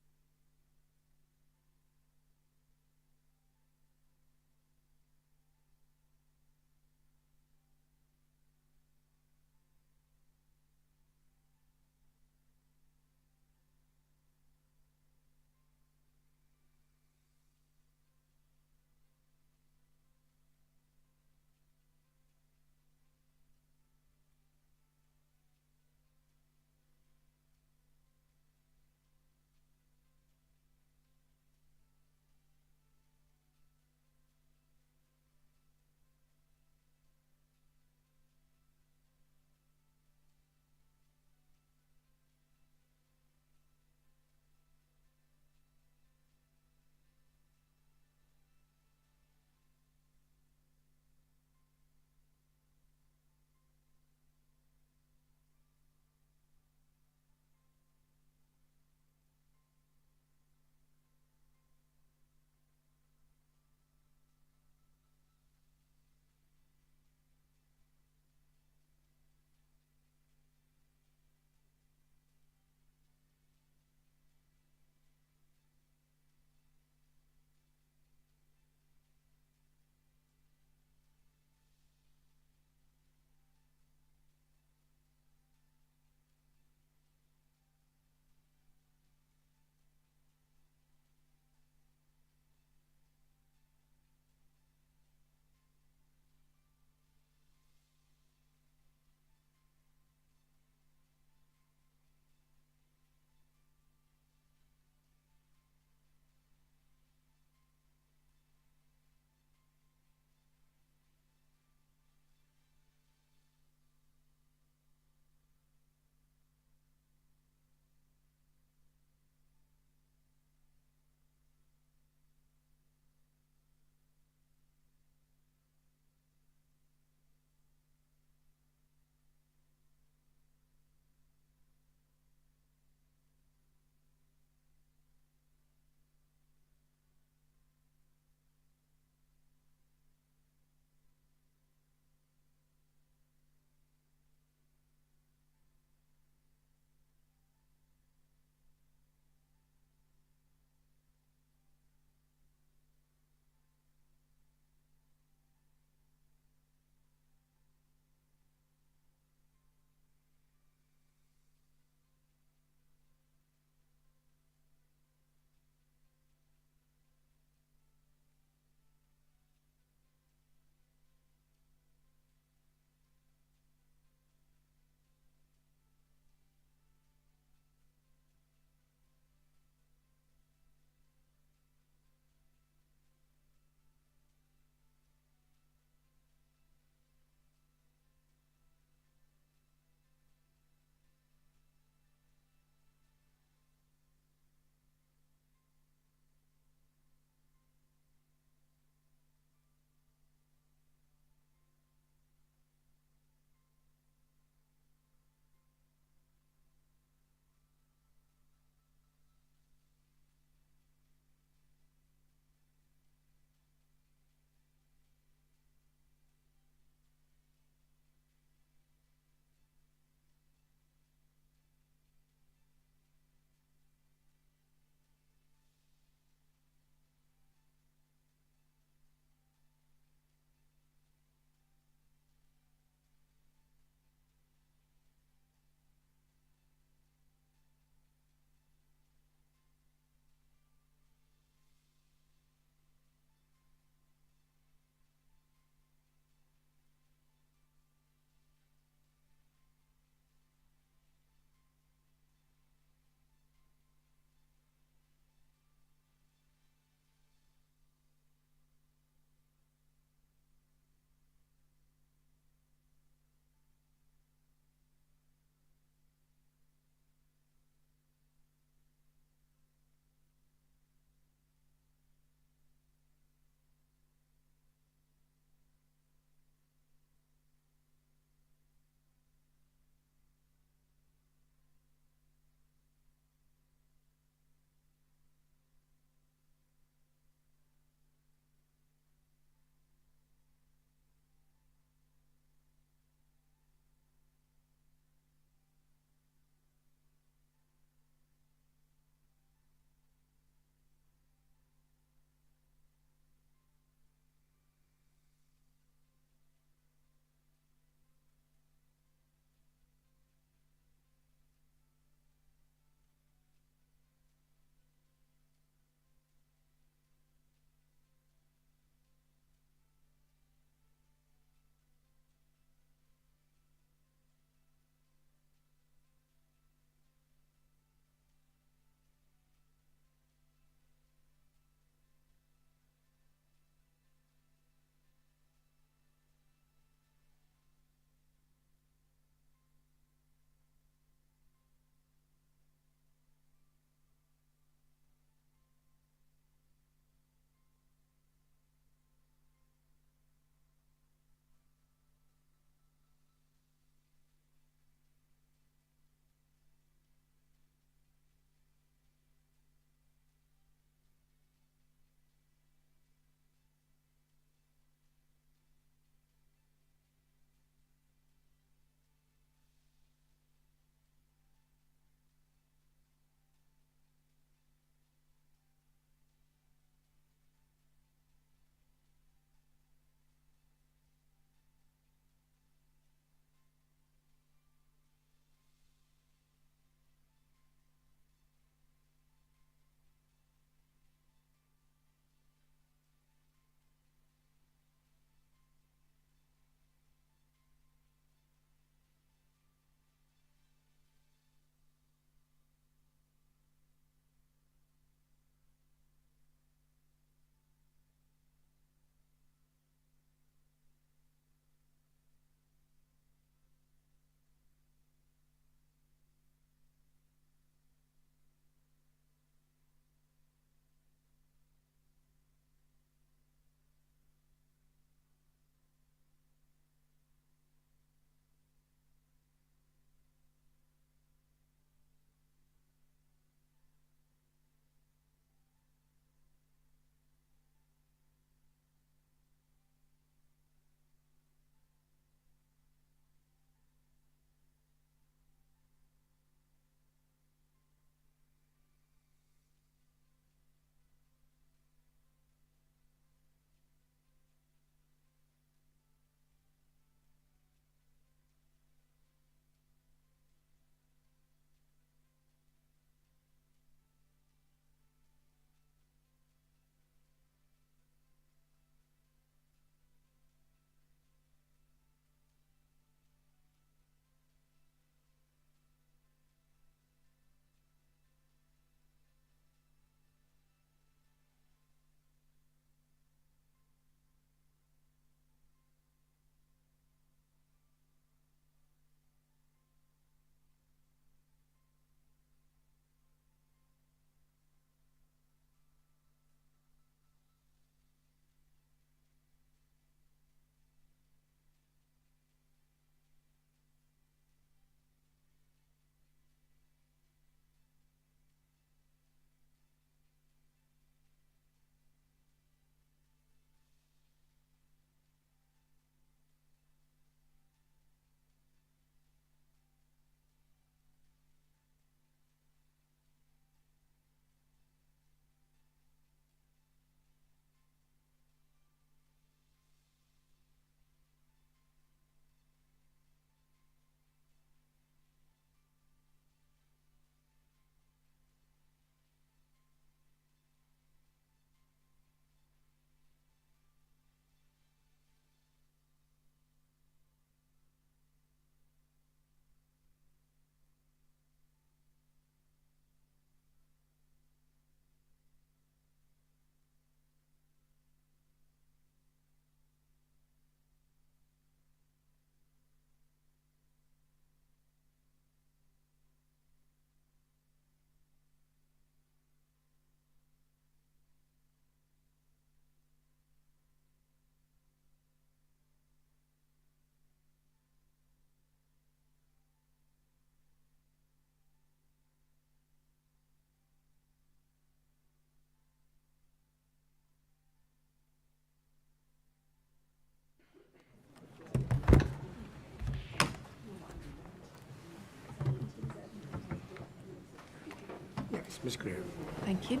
Yes, Ms. Graham. Thank you.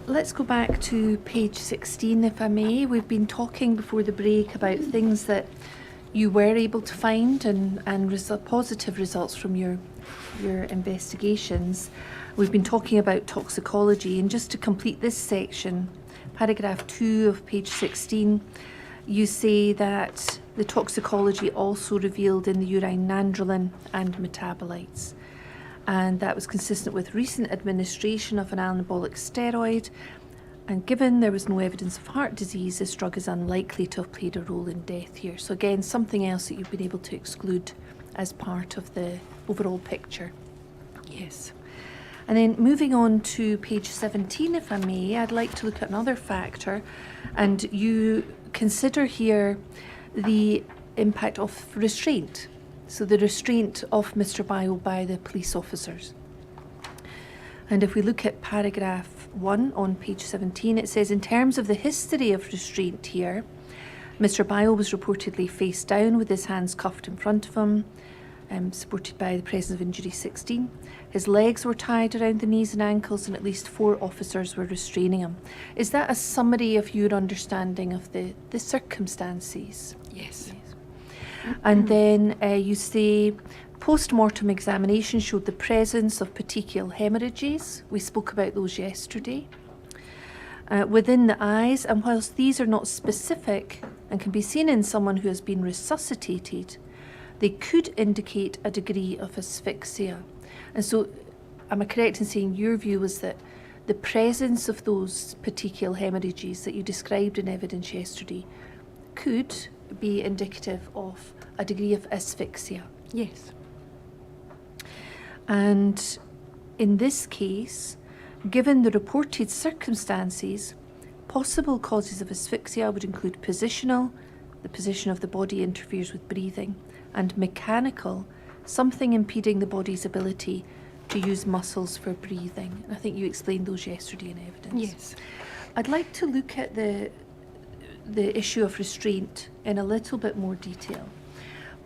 Let's go back to page 16, if I may. We've been talking before the break about things that you were able to find and positive results from your investigations. We've been talking about toxicology, and just to complete this section, paragraph 2 of page 16, you say that the toxicology also revealed in the urine nandrolone and metabolites, and that was consistent with recent administration of an anabolic steroid, and given there was no evidence of heart disease, this drug is unlikely to have played a role in death here. So again, something else that you've been able to exclude as part of the overall picture. Yes. And then moving on to page 17, if I may, I'd like to look at another factor, and you consider here the impact of restraint. So the restraint of Mr. Bio by the police officers. And if we look at paragraph 1 on page 17, it says, in terms of the history of restraint here, Mr. Bio was reportedly face down with his hands cuffed in front of him, supported by the presence of injury 16. His legs were tied around the knees and ankles, and at least 4 officers were restraining him. Is that a summary of your understanding of the circumstances? Yes. And then you say post-mortem examination showed the presence of petechial hemorrhages. We spoke about those yesterday. Within the eyes, and whilst these are not specific and can be seen in someone who has been resuscitated, they could indicate a degree of asphyxia. And so, am I correct in saying your view was that the presence of those petechial hemorrhages that you described in evidence yesterday could be indicative of a degree of asphyxia? Yes. And in this case, given the reported circumstances, possible causes of asphyxia would include positional, the position of the body interferes with breathing, and mechanical, something impeding the body's ability to use muscles for breathing. And I think you explained those yesterday in evidence. Yes. I'd like to look at the issue of restraint in a little bit more detail.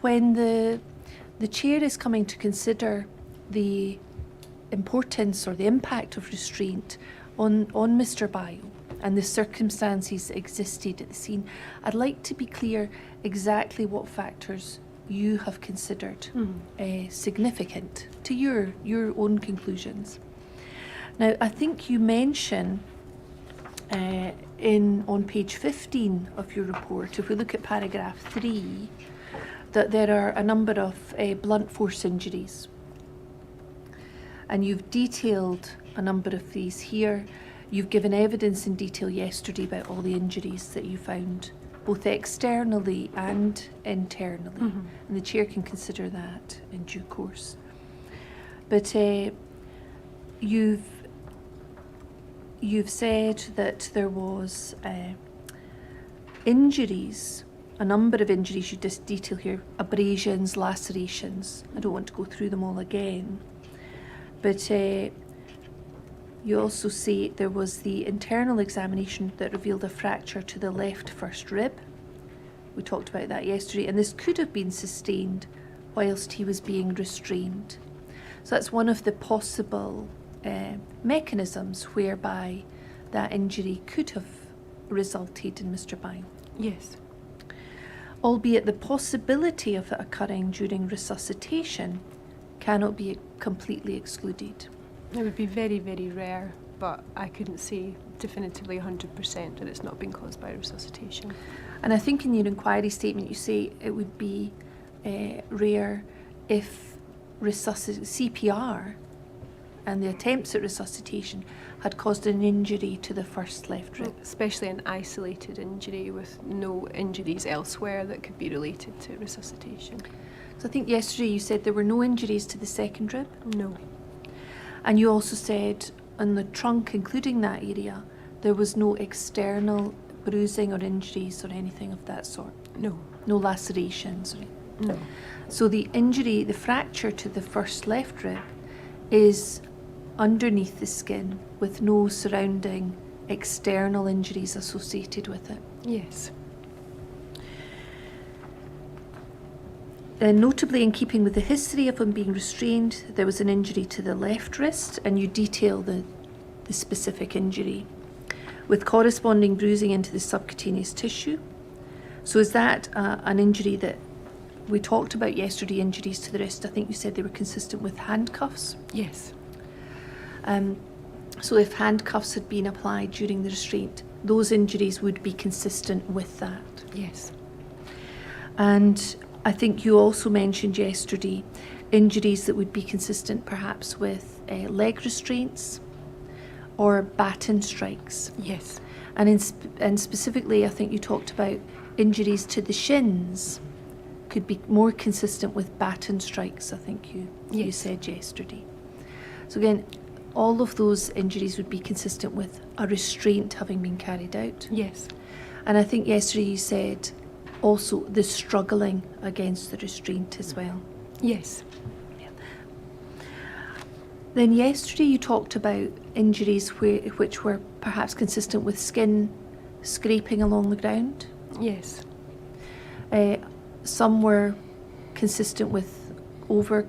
When the chair is coming to consider the importance or the impact of restraint on Mr. Bio and the circumstances that existed at the scene, I'd like to be clear exactly what factors you have considered significant to your own conclusions. Now, I think you mention on page 15 of your report, if we look at paragraph 3, that there are a number of blunt force injuries. And you've detailed a number of these here. You've given evidence in detail yesterday about all the injuries that you found, both externally and internally. And the chair can consider that in due course. But you've said that there was injuries, a number of injuries you just detail here, abrasions, lacerations. I don't want to go through them all again. But you also say there was the internal examination that revealed a fracture to the left first rib. We talked about that yesterday, and this could have been sustained whilst he was being restrained. So that's one of the possible mechanisms whereby that injury could have resulted in Mr. Bio. Yes. Albeit the possibility of it occurring during resuscitation cannot be completely excluded. It would be very, very rare, but I couldn't say definitively 100% that it's not been caused by resuscitation. And I think in your inquiry statement you say it would be rare if CPR and the attempts at resuscitation had caused an injury to the first left rib. Especially an isolated injury with no injuries elsewhere that could be related to resuscitation. So I think yesterday you said there were no injuries to the second rib. No. And you also said on the trunk, including that area, there was no external bruising or injuries or anything of that sort. No. No lacerations. No. So the injury, the fracture to the first left rib is underneath the skin with no surrounding external injuries associated with it. Yes. Notably, in keeping with the history of him being restrained, there was an injury to the left wrist, and you detail the specific injury, with corresponding bruising into the subcutaneous tissue. So is that an injury that we talked about yesterday, injuries to the wrist? I think you said they were consistent with handcuffs. Yes. So if handcuffs had been applied during the restraint, those injuries would be consistent with that. Yes. And I think you also mentioned yesterday injuries that would be consistent perhaps with leg restraints or baton strikes. Yes. And specifically, I think you talked about injuries to the shins could be more consistent with baton strikes, I think you said yesterday. So again, all of those injuries would be consistent with a restraint having been carried out. Yes. And I think yesterday you said also the struggling against the restraint as well. Yes. Yeah. Then yesterday you talked about injuries which were perhaps consistent with skin scraping along the ground. Yes. Some were consistent with without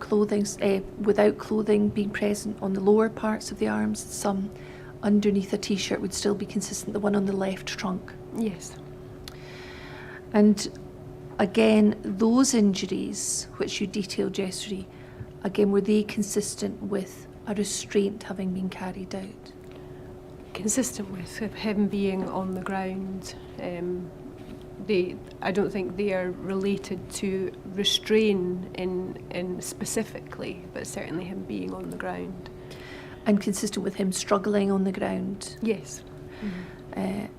clothing being present on the lower parts of the arms. Some underneath a t-shirt would still be consistent, the one on the left trunk. Yes. And again, those injuries which you detailed yesterday, again, were they consistent with a restraint having been carried out? Consistent with him being on the ground. I don't think they are related to restrain in specifically, but certainly him being on the ground. And consistent with him struggling on the ground? Yes.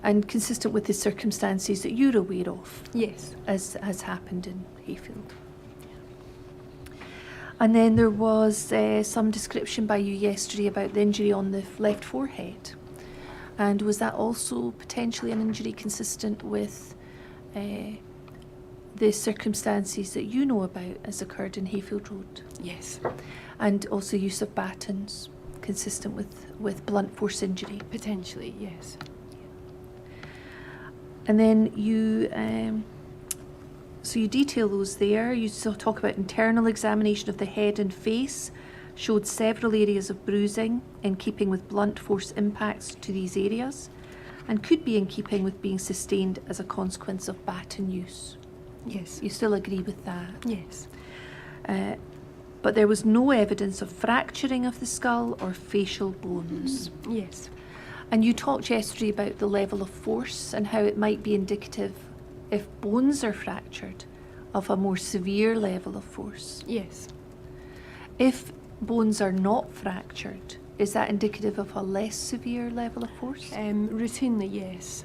And consistent with the circumstances that you're aware of? Yes. As has happened in Hayfield. And then there was some description by you yesterday about the injury on the left forehead. And was that also potentially an injury consistent with the circumstances that you know about as occurred in Hayfield Road? Yes. And also use of batons consistent with blunt force injury? Potentially, yes. And then you so you detail those there. You still talk about internal examination of the head and face showed several areas of bruising in keeping with blunt force impacts to these areas, and could be in keeping with being sustained as a consequence of baton use. Yes. You still agree with that? Yes. But there was no evidence of fracturing of the skull or facial bones. Yes. And you talked yesterday about the level of force and how it might be indicative, if bones are fractured, of a more severe level of force. Yes. If bones are not fractured, is that indicative of a less severe level of force? Routinely, yes.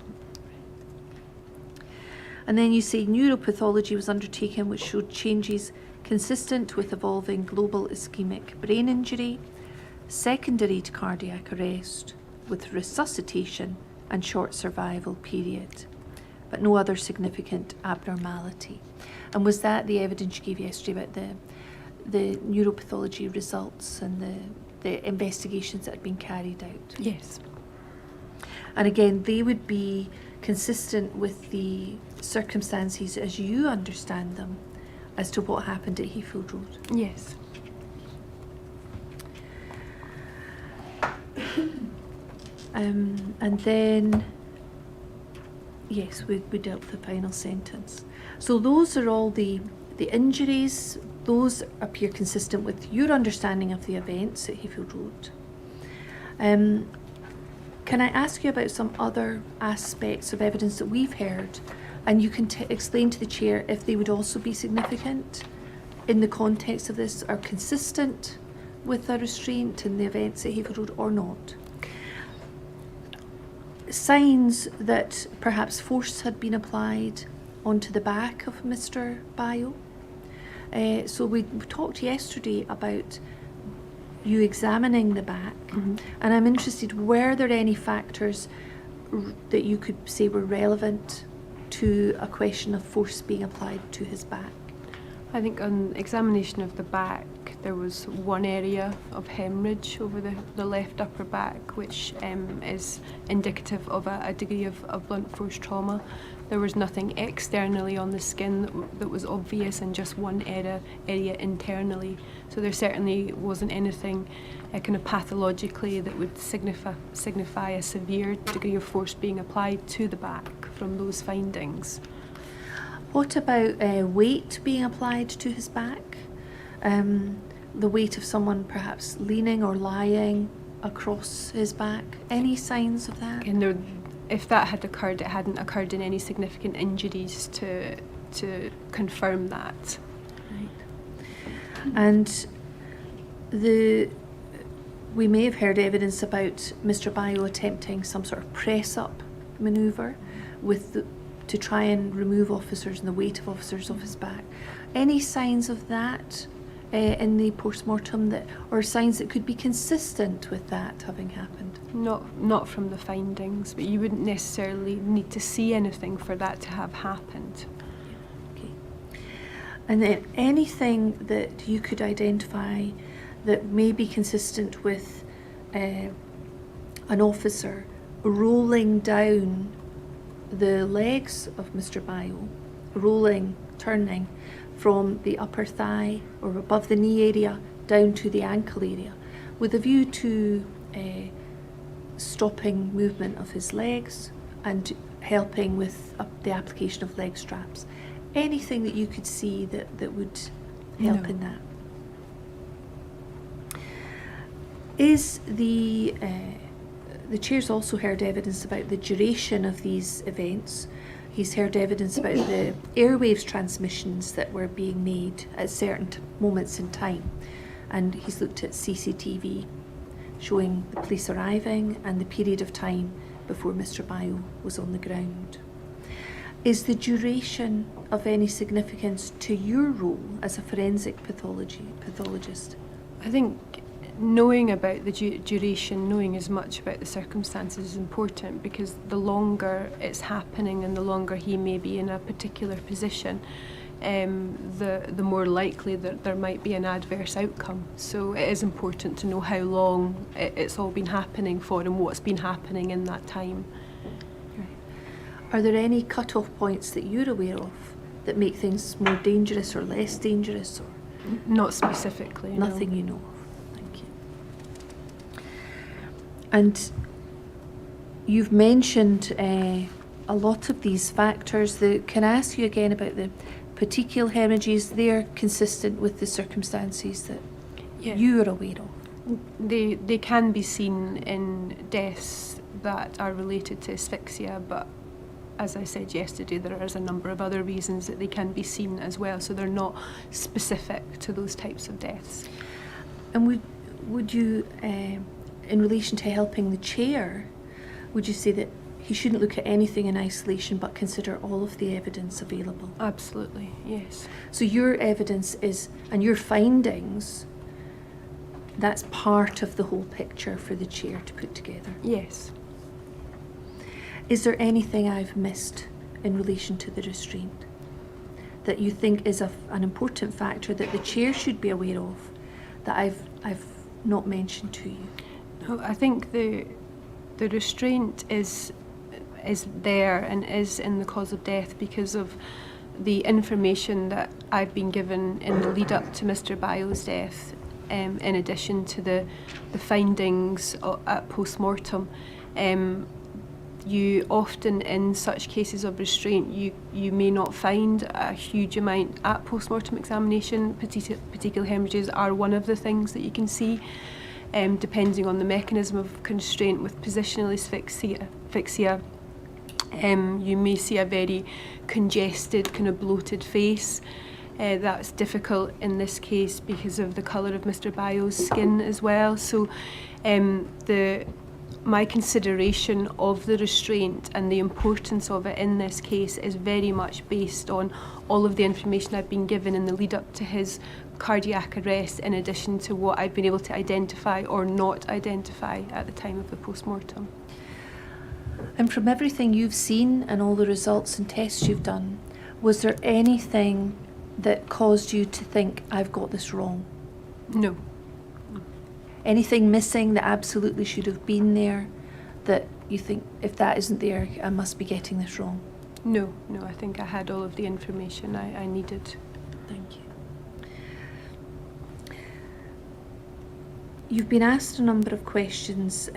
And then you say neuropathology was undertaken which showed changes consistent with evolving global ischemic brain injury, secondary to cardiac arrest, with resuscitation and short survival period, but no other significant abnormality. And was that the evidence you gave yesterday about the neuropathology results and the investigations that had been carried out? Yes. And again, they would be consistent with the circumstances as you understand them as to what happened at Hayfield Road? Yes. And then, yes, we dealt with the final sentence. So those are all the injuries. Those appear consistent with your understanding of the events at Hayfield Road. Can I ask you about some other aspects of evidence that we've heard, and you can explain to the chair if they would also be significant in the context of this, are consistent with a restraint in the events at Hayfield Road or not? Signs that perhaps force had been applied onto the back of Mr. Bayo. So we talked yesterday about you examining the back, and I'm interested, were there any factors that you could say were relevant to a question of force being applied to his back? I think on examination of the back, there was one area of hemorrhage over the left upper back, which is indicative of a degree of blunt force trauma. There was nothing externally on the skin that was obvious, and just one area internally. So there certainly wasn't anything kind of pathologically that would signify a severe degree of force being applied to the back from those findings. What about weight being applied to his back? The weight of someone perhaps leaning or lying across his back? Any signs of that? And if that had occurred, it hadn't occurred in any significant injuries to confirm that. Right. And we may have heard evidence about Mr. Bayo attempting some sort of press-up manoeuvre to try and remove officers and the weight of officers off his back. Any signs of that in the post-mortem, or signs that could be consistent with that having happened? Not from the findings, but you wouldn't necessarily need to see anything for that to have happened. Okay. And then anything that you could identify that may be consistent with an officer rolling down the legs of Mr. Bayo, turning from the upper thigh or above the knee area down to the ankle area, with a view to stopping movement of his legs and helping with the application of leg straps. Anything that you could see that would help in that? Is the chair's also heard evidence about the duration of these events. He's heard evidence about the airwaves transmissions that were being made at certain moments in time. And he's looked at CCTV showing the police arriving and the period of time before Mr. Bayo was on the ground. Is the duration of any significance to your role as a forensic pathologist? I think knowing about the duration, knowing as much about the circumstances is important, because the longer it's happening and the longer he may be in a particular position, the more likely that there might be an adverse outcome. So it is important to know how long it's all been happening for and what's been happening in that time. Right. Are there any cut-off points that you're aware of that make things more dangerous or less dangerous? Or not specifically. Nothing no. you know of. And you've mentioned a lot of these factors. Can I ask you again about the petechial hemorrhages? They're consistent with the circumstances that you are aware of? They can be seen in deaths that are related to asphyxia, but as I said yesterday, there is a number of other reasons that they can be seen as well, so they're not specific to those types of deaths. And would you, in relation to helping the chair, would you say that he shouldn't look at anything in isolation but consider all of the evidence available? Absolutely, yes. So your evidence and your findings, that's part of the whole picture for the chair to put together? Yes. Is there anything I've missed in relation to the restraint that you think is an important factor that the chair should be aware of that I've not mentioned to you? No, I think the restraint is there and is in the cause of death because of the information that I've been given in the lead up to Mr. Bayo's death, in addition to the findings at post-mortem. You often, in such cases of restraint, you may not find a huge amount at post-mortem examination. Petechial hemorrhages are one of the things that you can see, depending on the mechanism of constraint. With positional asphyxia, you may see a very congested, kind of bloated face. That's difficult in this case because of the colour of Mr. Bayo's skin as well. So my consideration of the restraint and the importance of it in this case is very much based on all of the information I've been given in the lead up to his cardiac arrest, in addition to what I've been able to identify or not identify at the time of the post-mortem. And from everything you've seen and all the results and tests you've done, was there anything that caused you to think, I've got this wrong? No. Anything missing that absolutely should have been there that you think, if that isn't there, I must be getting this wrong? No, I think I had all of the information I needed. Thank you. You've been asked a number of questions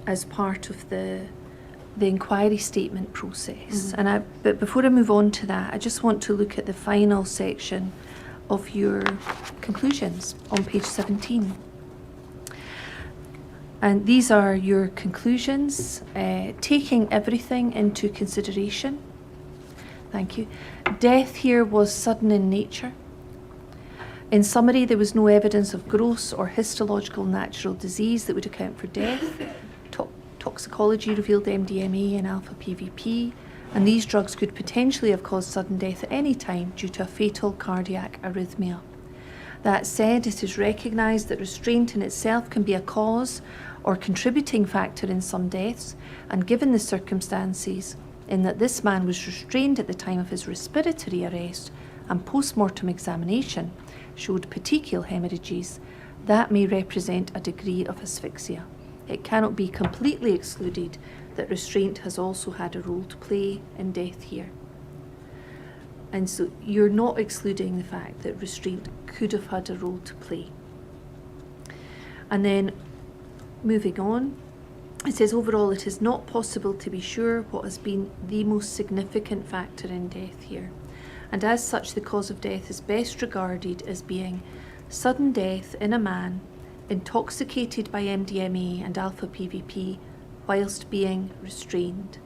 as part of the inquiry statement process, but before I move on to that, I just want to look at the final section of your conclusions on page 17. And these are your conclusions, taking everything into consideration. Thank you. Death here was sudden in nature. In summary, there was no evidence of gross or histological natural disease that would account for death. Toxicology revealed MDMA and alpha PVP, and these drugs could potentially have caused sudden death at any time due to a fatal cardiac arrhythmia. That said, it is recognised that restraint in itself can be a cause or contributing factor in some deaths, and given the circumstances in that this man was restrained at the time of his respiratory arrest and post-mortem examination showed petechial hemorrhages, that may represent a degree of asphyxia. It cannot be completely excluded that restraint has also had a role to play in death here. And so you're not excluding the fact that restraint could have had a role to play. And then moving on, it says overall it is not possible to be sure what has been the most significant factor in death here. And as such, the cause of death is best regarded as being sudden death in a man intoxicated by MDMA and alpha PVP whilst being restrained.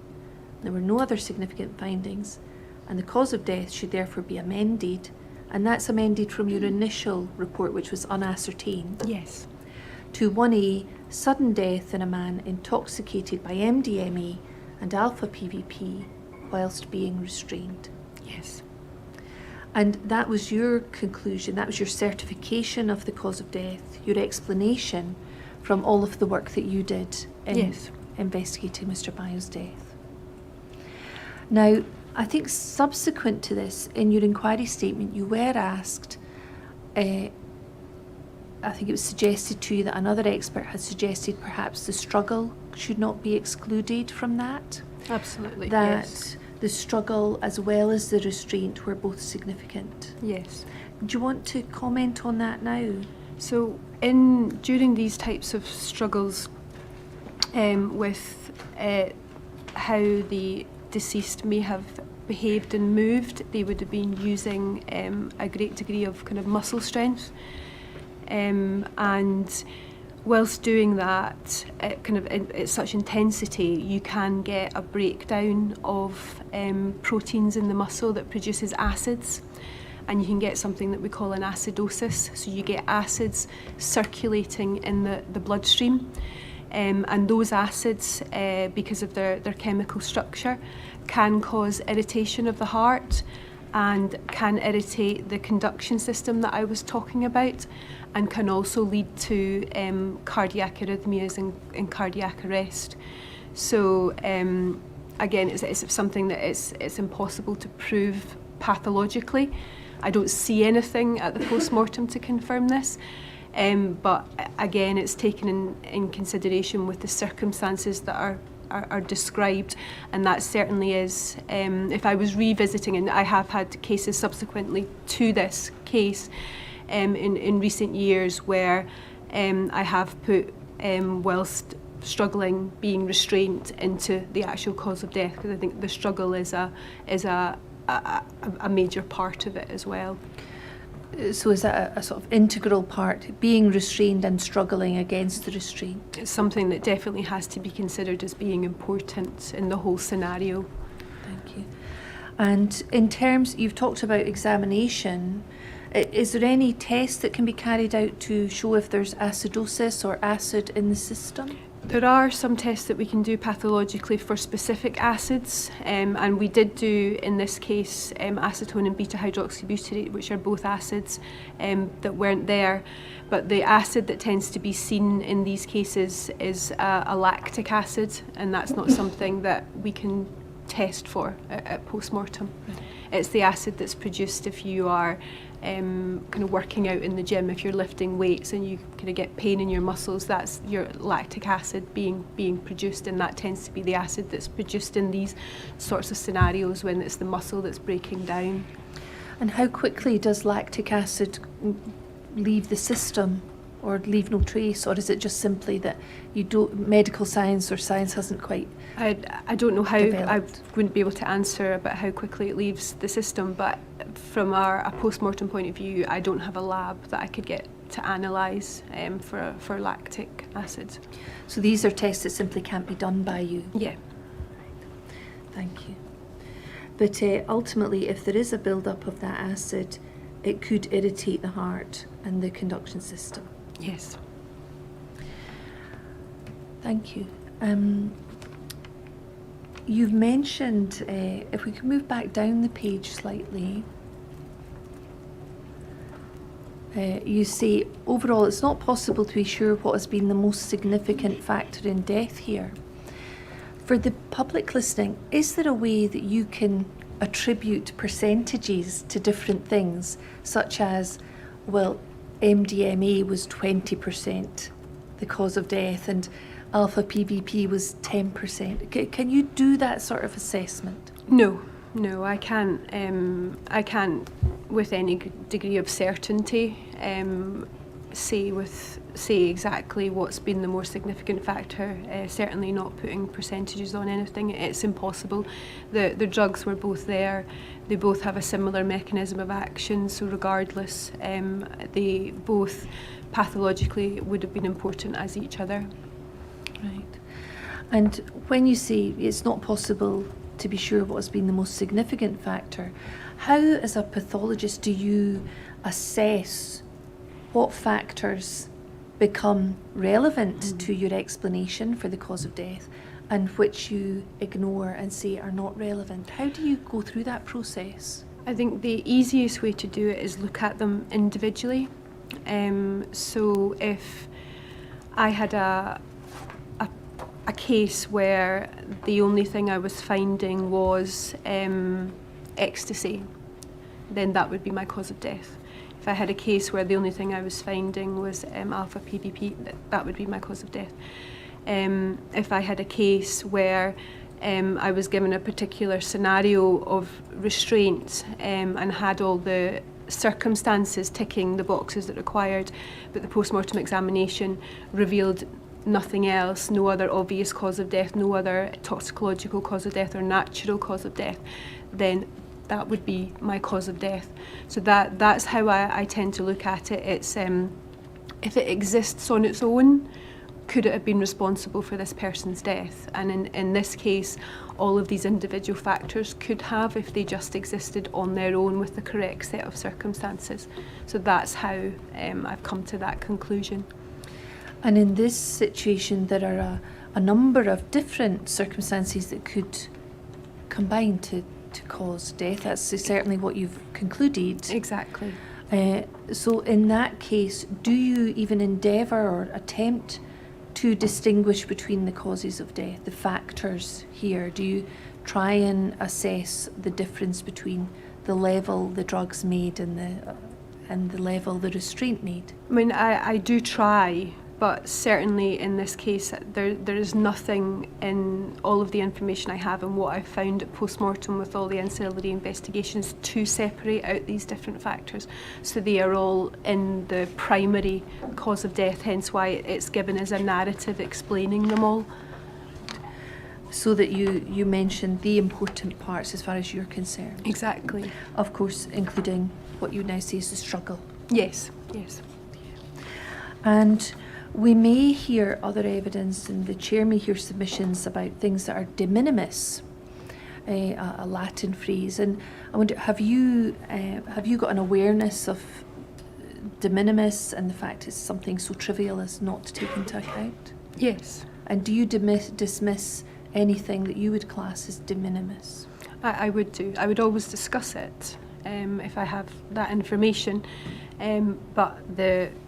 There were no other significant findings, and the cause of death should therefore be amended, and that's amended from your initial report, which was unascertained. Yes. To 1A, sudden death in a man intoxicated by MDMA and alpha PVP whilst being restrained. Yes. And that was your conclusion, that was your certification of the cause of death, your explanation from all of the work that you did in investigating Mr. Bayo's death. Now, I think subsequent to this, in your inquiry statement, you were asked, I think it was suggested to you that another expert had suggested perhaps the struggle should not be excluded from that. Absolutely, that yes. The struggle as well as the restraint were both significant. Yes. Do you want to comment on that now? So during these types of struggles with how the deceased may have behaved and moved, they would have been using a great degree of kind of muscle strength. And whilst doing that, at such intensity, you can get a breakdown of proteins in the muscle that produces acids, and you can get something that we call an acidosis. So you get acids circulating in the bloodstream, and those acids, because of their chemical structure, can cause irritation of the heart and can irritate the conduction system that I was talking about, and can also lead to cardiac arrhythmias and cardiac arrest. So again, it's something that it's impossible to prove pathologically. I don't see anything at the post-mortem to confirm this, but again, it's taken in consideration with the circumstances that are described, and that certainly is, if I was revisiting, and I have had cases subsequently to this case in recent years where I have put whilst struggling being restraint into the actual cause of death, because I think the struggle is a major part of it as well. So is that a sort of integral part, being restrained and struggling against the restraint? It's something that definitely has to be considered as being important in the whole scenario. Thank you. And in terms, you've talked about examination. Is there any test that can be carried out to show if there's acidosis or acid in the system? There are some tests that we can do pathologically for specific acids, and we did do, in this case, acetone and beta-hydroxybutyrate, which are both acids that weren't there. But the acid that tends to be seen in these cases is a lactic acid, and that's not something that we can test for at post-mortem. It's the acid that's produced if you are kind of working out in the gym, if you're lifting weights and you kind of get pain in your muscles, that's your lactic acid being produced, and that tends to be the acid that's produced in these sorts of scenarios when it's the muscle that's breaking down. And how quickly does lactic acid leave the system or leave no trace, or is it just simply that you don't, medical science or science hasn't quite I don't know how, developed? I wouldn't be able to answer about how quickly it leaves the system, but from a post-mortem point of view, I don't have a lab that I could get to analyse for lactic acid. So these are tests that simply can't be done by you? Yeah. Thank you. But ultimately, if there is a build-up of that acid, it could irritate the heart and the conduction system. Yes. Thank you. You've mentioned, if we could move back down the page slightly, you say, overall, it's not possible to be sure what has been the most significant factor in death here. For the public listening, is there a way that you can attribute percentages to different things, such as, well, MDMA was 20% the cause of death and alpha PVP was 10%. Can you do that sort of assessment? No, I can't. I can't, with any degree of certainty, say exactly what's been the more significant factor. Certainly not putting percentages on anything. It's impossible. The drugs were both there. They both have a similar mechanism of action. So regardless, they both pathologically would have been important as each other. Right. And when you say it's not possible to be sure what has been the most significant factor, how, as a pathologist, do you assess what factors become relevant to your explanation for the cause of death and which you ignore and say are not relevant? How do you go through that process? I think the easiest way to do it is look at them individually. So if I had a case where the only thing I was finding was ecstasy, then that would be my cause of death. If I had a case where the only thing I was finding was alpha PVP, that would be my cause of death. If I had a case where I was given a particular scenario of restraint and had all the circumstances ticking the boxes that required, but the post-mortem examination revealed nothing else, no other obvious cause of death, no other toxicological cause of death or natural cause of death, then that would be my cause of death. So that's how I tend to look at it. It's if it exists on its own, could it have been responsible for this person's death? And in this case, all of these individual factors could have if they just existed on their own with the correct set of circumstances. So that's how I've come to that conclusion. And in this situation, there are a number of different circumstances that could combine to cause death. That's certainly what you've concluded. Exactly. So in that case, do you even endeavour or attempt to distinguish between the causes of death, the factors here? Do you try and assess the difference between the level the drugs made and the level the restraint made? I mean, I do try, but certainly in this case, there is nothing in all of the information I have and what I've found at post-mortem with all the ancillary investigations to separate out these different factors. So they are all in the primary cause of death, hence why it's given as a narrative explaining them all. So that you mentioned the important parts as far as you're concerned. Exactly. Of course, including what you would now say is the struggle. Yes. And we may hear other evidence, and the chair may hear submissions about things that are de minimis, a Latin phrase. And I wonder, have you got an awareness of de minimis and the fact it's something so trivial as not to take into account? Yes. And do you dismiss anything that you would class as de minimis? I would do. I would always discuss it if I have that information, but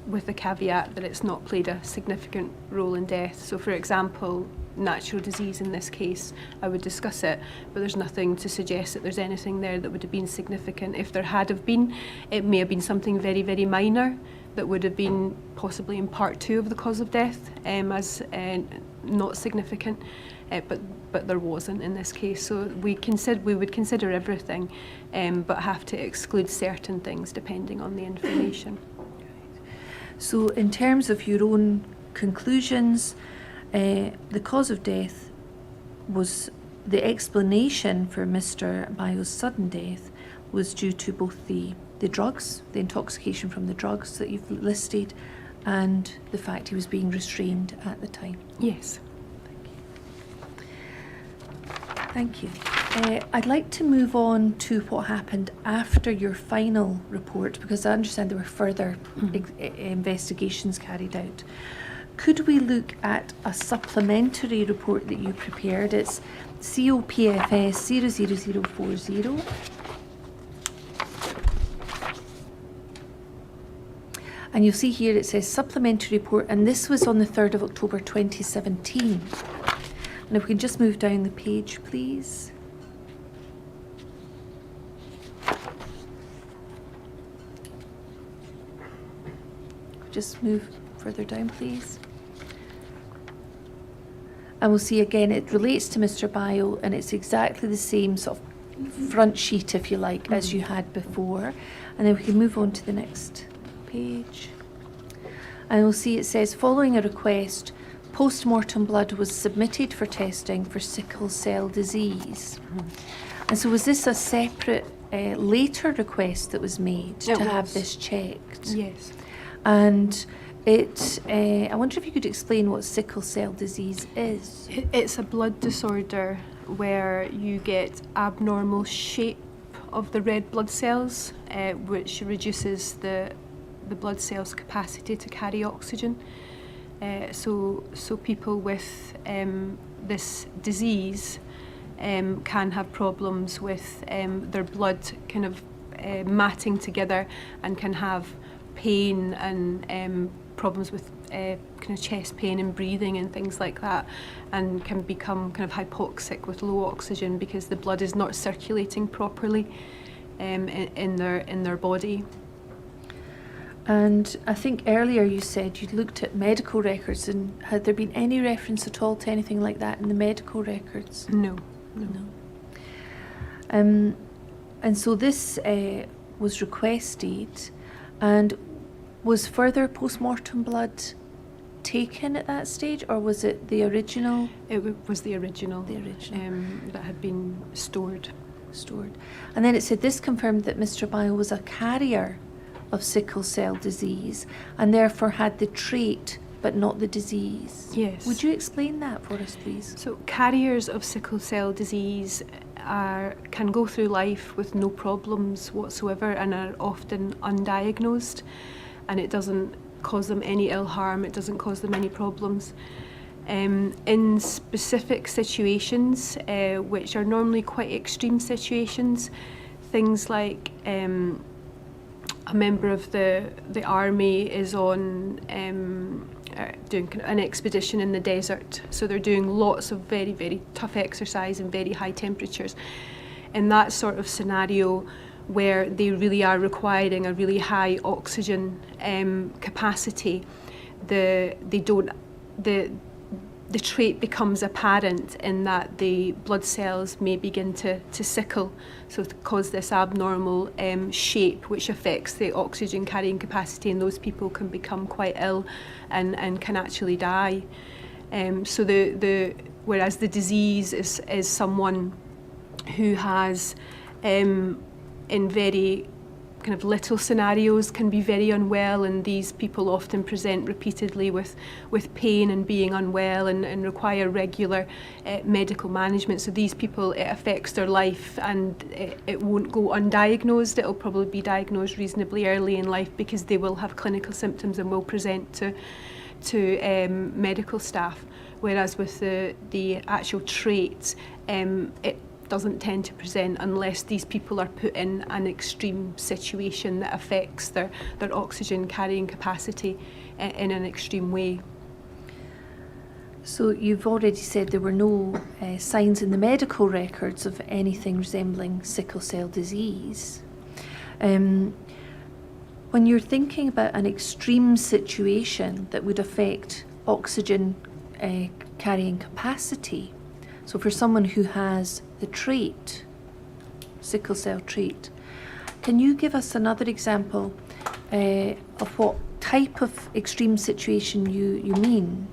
with the caveat that it's not played a significant role in death. So, for example, natural disease in this case, I would discuss it, but there's nothing to suggest that there's anything there that would have been significant. If there had have been, it may have been something very, very minor that would have been possibly in part 2 of the cause of death, as not significant, but there wasn't in this case. So we would consider everything, but have to exclude certain things depending on the information. So in terms of your own conclusions, the cause of death was, the explanation for Mr. Bayo's sudden death was due to both the drugs, the intoxication from the drugs that you've listed, and the fact he was being restrained at the time. Yes. Thank you. I'd like to move on to what happened after your final report, because I understand there were further investigations carried out. Could we look at a supplementary report that you prepared? It's COPFS 00040. And you'll see here it says supplementary report, and this was on the 3rd of October 2017. And if we can just move down the page, please. Just move further down, please. And we'll see again, it relates to Mr. Bayo, and it's exactly the same sort of front sheet, if you like, as you had before. And then we can move on to the next page. And we'll see it says, following a request, post-mortem blood was submitted for testing for sickle cell disease. And so was this a separate later request that was made to have this checked? Yes. And I wonder if you could explain what sickle cell disease is. It's a blood disorder where you get abnormal shape of the red blood cells, which reduces the blood cells' capacity to carry oxygen. So people with this disease can have problems with their blood kind of matting together, and can have pain and problems with kind of chest pain and breathing and things like that, and can become kind of hypoxic with low oxygen because the blood is not circulating properly in their body. And I think earlier you said you'd looked at medical records, and had there been any reference at all to anything like that in the medical records? No. And so this was requested, and was further post-mortem blood taken at that stage, or was it the original? It was the original. That had been stored. And then it said this confirmed that Mr. Bayo was a carrier of sickle cell disease, and therefore had the trait but not the disease. Yes. Would you explain that for us, please? So carriers of sickle cell disease can go through life with no problems whatsoever, and are often undiagnosed, and it doesn't cause them any ill harm, it doesn't cause them any problems. In specific situations, which are normally quite extreme situations, things like a member of the army is on doing an expedition in the desert, so they're doing lots of very, very tough exercise and very high temperatures. In that sort of scenario, where they really are requiring a really high oxygen capacity, the trait becomes apparent in that the blood cells may begin to sickle, so to cause this abnormal shape which affects the oxygen carrying capacity, and those people can become quite ill and can actually die. So whereas the disease is someone who has in very kind of little scenarios can be very unwell, and these people often present repeatedly with pain and being unwell and require regular medical management. So these people, it affects their life, and it won't go undiagnosed. It'll probably be diagnosed reasonably early in life because they will have clinical symptoms and will present to medical staff. Whereas with the actual trait, it doesn't tend to present unless these people are put in an extreme situation that affects their oxygen carrying capacity in an extreme way. So you've already said there were no signs in the medical records of anything resembling sickle cell disease. When you're thinking about an extreme situation that would affect oxygen carrying capacity, so for someone who has the trait, sickle cell trait, can you give us another example of what type of extreme situation you mean?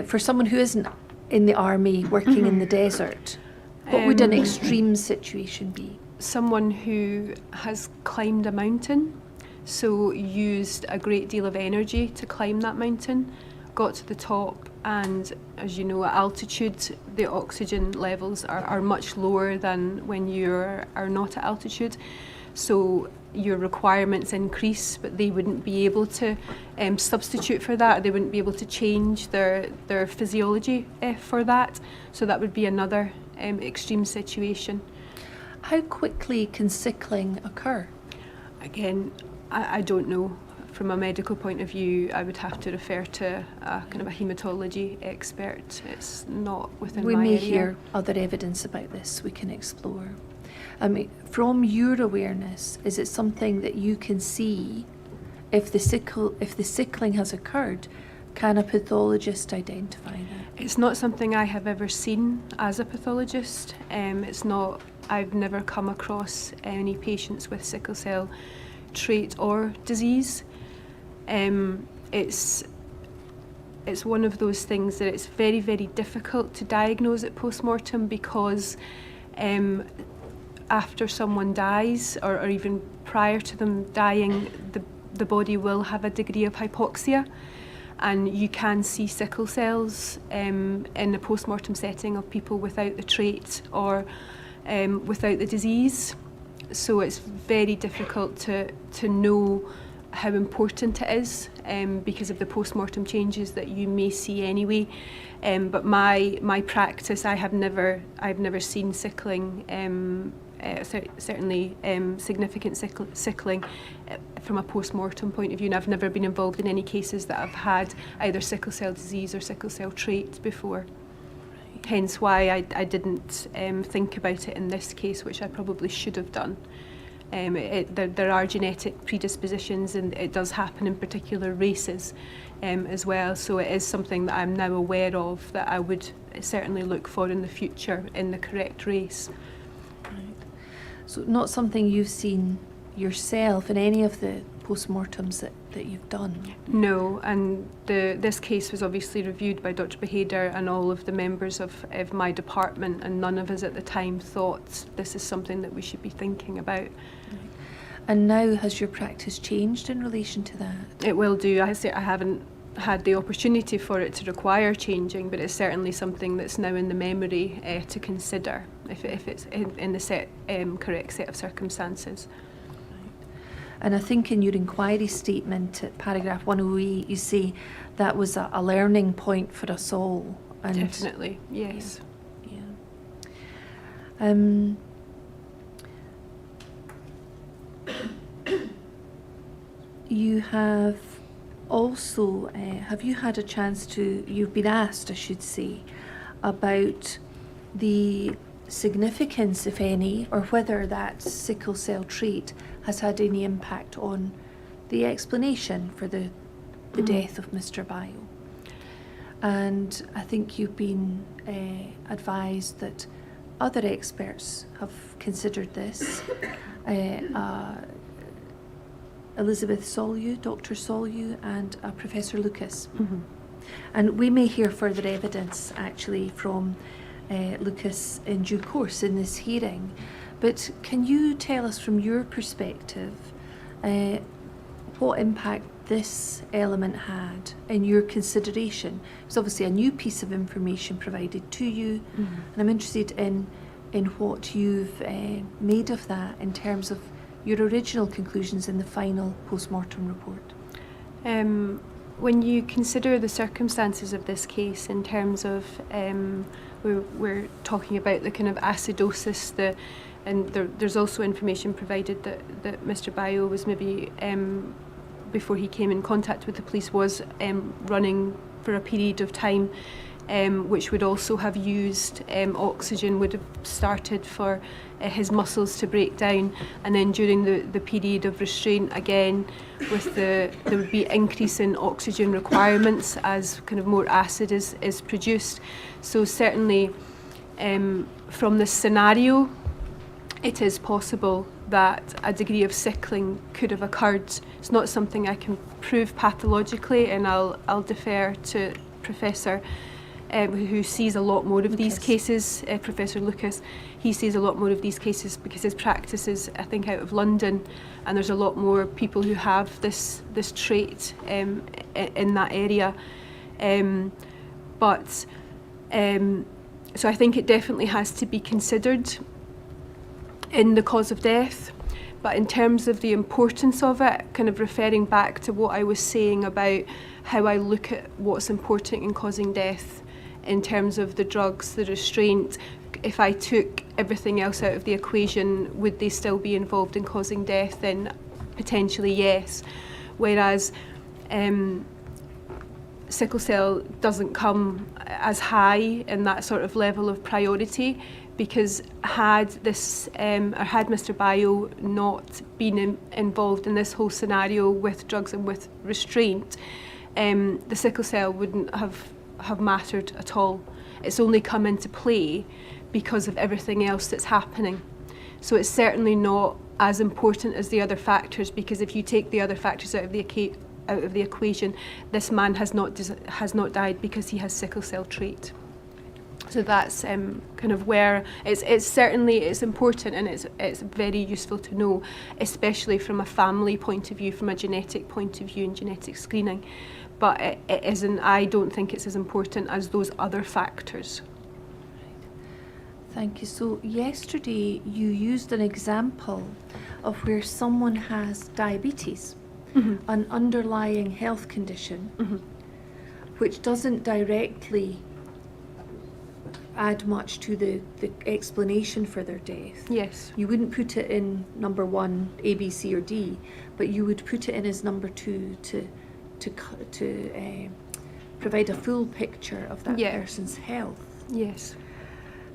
For someone who isn't in the army working in the desert, what would an extreme situation be? Someone who has climbed a mountain, so used a great deal of energy to climb that mountain, got to the top, and as you know, at altitude the oxygen levels are much lower than when you are not at altitude, so your requirements increase, but they wouldn't be able to substitute for that. They wouldn't be able to change their physiology for that, so that would be another extreme situation. How quickly can sickling occur? Again, I don't know. From a medical point of view, I would have to refer to a kind of a haematology expert. It's not within my area. We may hear other evidence about this we can explore. From your awareness, is it something that you can see if the sickling has occurred? Can a pathologist identify that? It's not something I have ever seen as a pathologist. I've never come across any patients with sickle cell trait or disease. It's one of those things that it's very, very difficult to diagnose at post-mortem because after someone dies or even prior to them dying, the body will have a degree of hypoxia, and you can see sickle cells in a post-mortem setting of people without the trait or without the disease. So it's very difficult to know how important it is because of the post-mortem changes that you may see anyway. But my practice, I've never seen sickling, certainly significant sickling from a post-mortem point of view, and I've never been involved in any cases that have had either sickle cell disease or sickle cell trait before. Hence why I didn't think about it in this case, which I probably should have done. There are genetic predispositions, and it does happen in particular races as well, so it is something that I'm now aware of that I would certainly look for in the future in the correct race. Right. So not something you've seen yourself in any of the post-mortems that you've done? No, and this case was obviously reviewed by Dr Behader and all of the members of my department, and none of us at the time thought this is something that we should be thinking about. Right. And now has your practice changed in relation to that? It will do. I haven't had the opportunity for it to require changing, but it's certainly something that's now in the memory to consider if it's in the correct set of circumstances. And I think in your inquiry statement at paragraph 108, you say that was a learning point for us all. And definitely, yes. Yeah. You have also, have you had a chance to, you've been asked, I should say, about the significance, if any, or whether that sickle cell trait has had any impact on the explanation for the death of Mr. Bayo. And I think you've been advised that other experts have considered this. Elizabeth Solyu, Dr Solyu, and Professor Lucas. Mm-hmm. And we may hear further evidence actually from Lucas in due course in this hearing. But can you tell us from your perspective what impact this element had in your consideration? It's obviously a new piece of information provided to you, and I'm interested in what you've made of that in terms of your original conclusions in the final post-mortem report. When you consider the circumstances of this case in terms of we're talking about the kind of acidosis, and there's also information provided that Mr. Bayo was maybe, before he came in contact with the police, was running for a period of time which would also have used oxygen, would have started for his muscles to break down, and then during the period of restraint, again, there would be increase in oxygen requirements as kind of more acid is produced. So certainly from this scenario, it is possible that a degree of sickling could have occurred. It's not something I can prove pathologically, and I'll defer to Professor who sees a lot more of these cases, Professor Lucas. He sees a lot more of these cases because his practice is, I think, out of London, and there's a lot more people who have this trait in that area. So I think it definitely has to be considered in the cause of death. But in terms of the importance of it, kind of referring back to what I was saying about how I look at what's important in causing death in terms of the drugs, the restraint, if I took everything else out of the equation, would they still be involved in causing death? Then potentially yes. Whereas sickle cell doesn't come as high in that sort of level of priority, because had Mr. Bayo not been involved in this whole scenario with drugs and with restraint, the sickle cell wouldn't have mattered at all. It's only come into play because of everything else that's happening. So it's certainly not as important as the other factors, because if you take the other factors out of the equation, this man has not died because he has sickle cell trait. So that's kind of where it's important, and it's very useful to know, especially from a family point of view, from a genetic point of view and genetic screening. But it isn't. I don't think it's as important as those other factors. Thank you. So yesterday you used an example of where someone has diabetes, an underlying health condition, which doesn't directly add much to the explanation for their death. Yes. You wouldn't put it in number 1, A, B, C or D, but you would put it in as number 2 to provide a full picture of that person's health. Yes.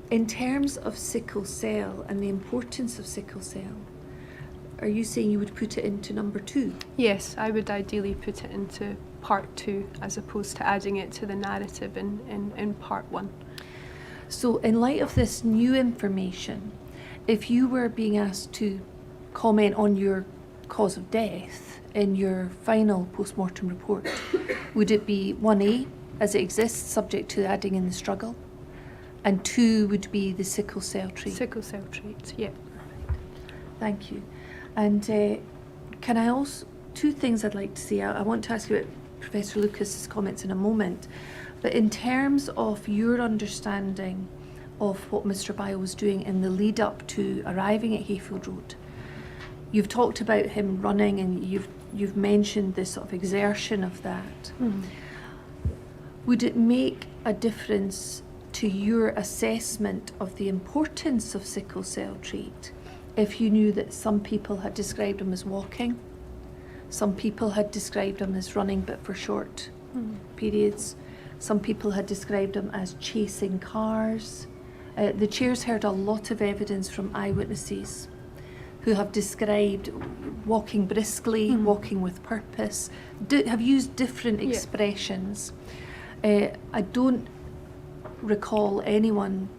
In terms of sickle cell and the importance of sickle cell, are you saying you would put it into number 2? Yes, I would ideally put it into part 2 as opposed to adding it to the narrative in part 1. So in light of this new information, if you were being asked to comment on your cause of death in your final post-mortem report, would it be 1A, as it exists, subject to adding in the struggle, and 2 would be the sickle cell trait? Sickle cell trait, yeah. Thank you. And can I also, 2 things I'd like to say. I want to ask you about Professor Lucas's comments in a moment, but in terms of your understanding of what Mr. Bayo was doing in the lead up to arriving at Hayfield Road, you've talked about him running, and you've mentioned the sort of exertion of that. Would it make a difference to your assessment of the importance of sickle cell trait if you knew that some people had described him as walking, some people had described him as running but for short periods, some people had described him as chasing cars? The chair's heard a lot of evidence from eyewitnesses who have described walking briskly, walking with purpose, have used different expressions. I don't recall anyone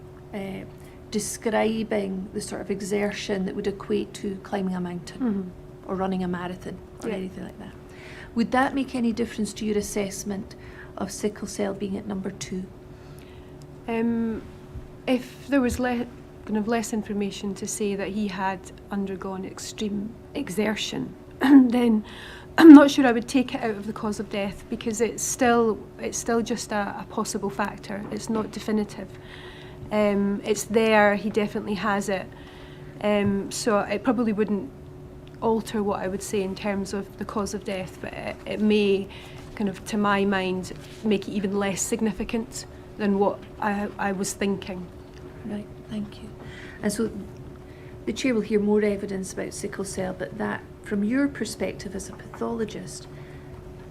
describing the sort of exertion that would equate to climbing a mountain or running a marathon or anything like that. Would that make any difference to your assessment of sickle cell being at number 2? If there was less information to say that he had undergone extreme exertion, then I'm not sure I would take it out of the cause of death, because it's still just a possible factor. It's not definitive. It's there. He definitely has it. So it probably wouldn't alter what I would say in terms of the cause of death, but it may, kind of, to my mind, make it even less significant than what I was thinking. Right, thank you. And so the chair will hear more evidence about sickle cell, but that, from your perspective as a pathologist,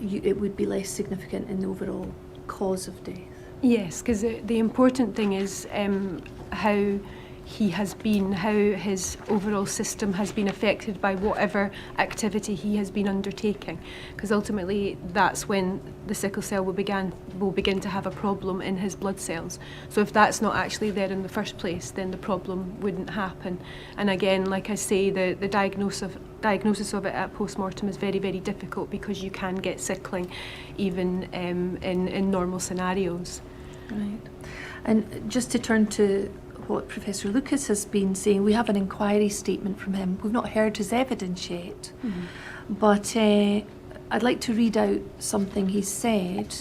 it would be less significant in the overall cause of death. Yes, because the important thing is how he has been, how his overall system has been affected by whatever activity he has been undertaking. Because ultimately, that's when the sickle cell will begin to have a problem in his blood cells. So if that's not actually there in the first place, then the problem wouldn't happen. And again, like I say, the diagnosis of it at post-mortem is very, very difficult because you can get sickling even in normal scenarios. Right. And just to turn to what Professor Lucas has been saying, we have an inquiry statement from him. We've not heard his evidence yet, but I'd like to read out something he said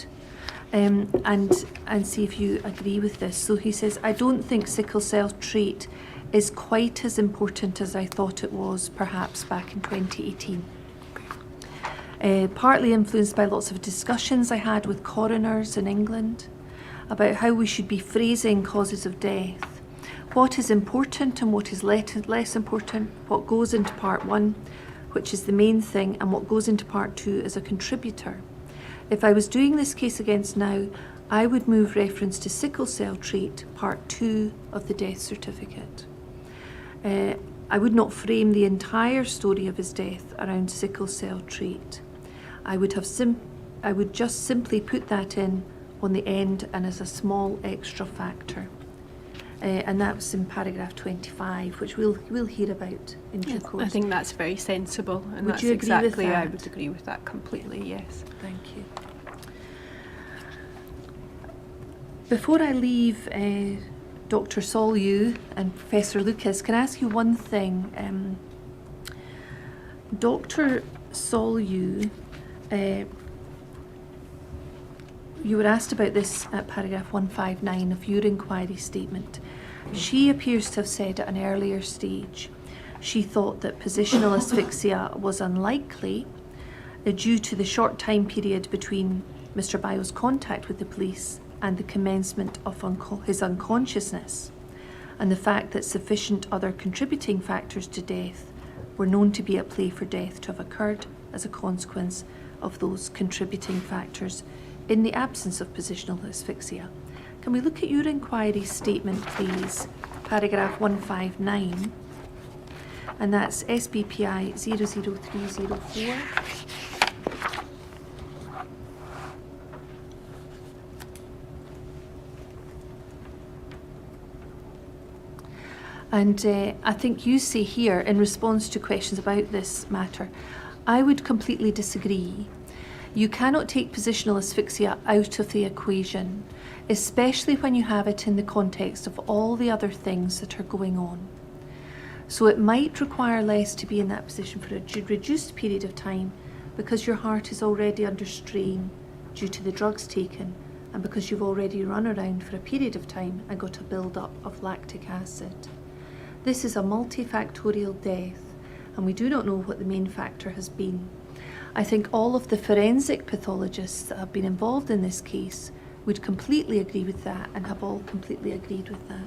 and see if you agree with this. So he says, I don't think sickle cell trait is quite as important as I thought it was perhaps back in 2018. Partly influenced by lots of discussions I had with coroners in England about how we should be phrasing causes of death. What is important and what is less important, what goes into part 1, which is the main thing, and what goes into part 2 as a contributor. If I was doing this case against now, I would move reference to sickle cell trait, part 2 of the death certificate. I would not frame the entire story of his death around sickle cell trait. I would just simply put that in on the end and as a small extra factor. And that's in paragraph 25, which we'll hear about in due course. I think that's very sensible, and Would that's you agree with exactly, I that? would agree with that completely, yes. Thank you. Before I leave Dr. Solyu and Professor Lucas, can I ask you one thing? Dr. Solyu, you were asked about this at paragraph 159 of your inquiry statement. She appears to have said at an earlier stage she thought that positional asphyxia was unlikely due to the short time period between Mr. Bayo's contact with the police and the commencement of his unconsciousness, and the fact that sufficient other contributing factors to death were known to be at play for death to have occurred as a consequence of those contributing factors in the absence of positional asphyxia. Can we look at your inquiry statement, please? Paragraph 159, and that's SBPI 00304. And I think you say here, in response to questions about this matter, I would completely disagree. You cannot take positional asphyxia out of the equation, especially when you have it in the context of all the other things that are going on. So it might require less to be in that position for a reduced period of time because your heart is already under strain due to the drugs taken and because you've already run around for a period of time and got a build-up of lactic acid. This is a multifactorial death, and we do not know what the main factor has been. I think all of the forensic pathologists that have been involved in this case would completely agree with that and have all completely agreed with that.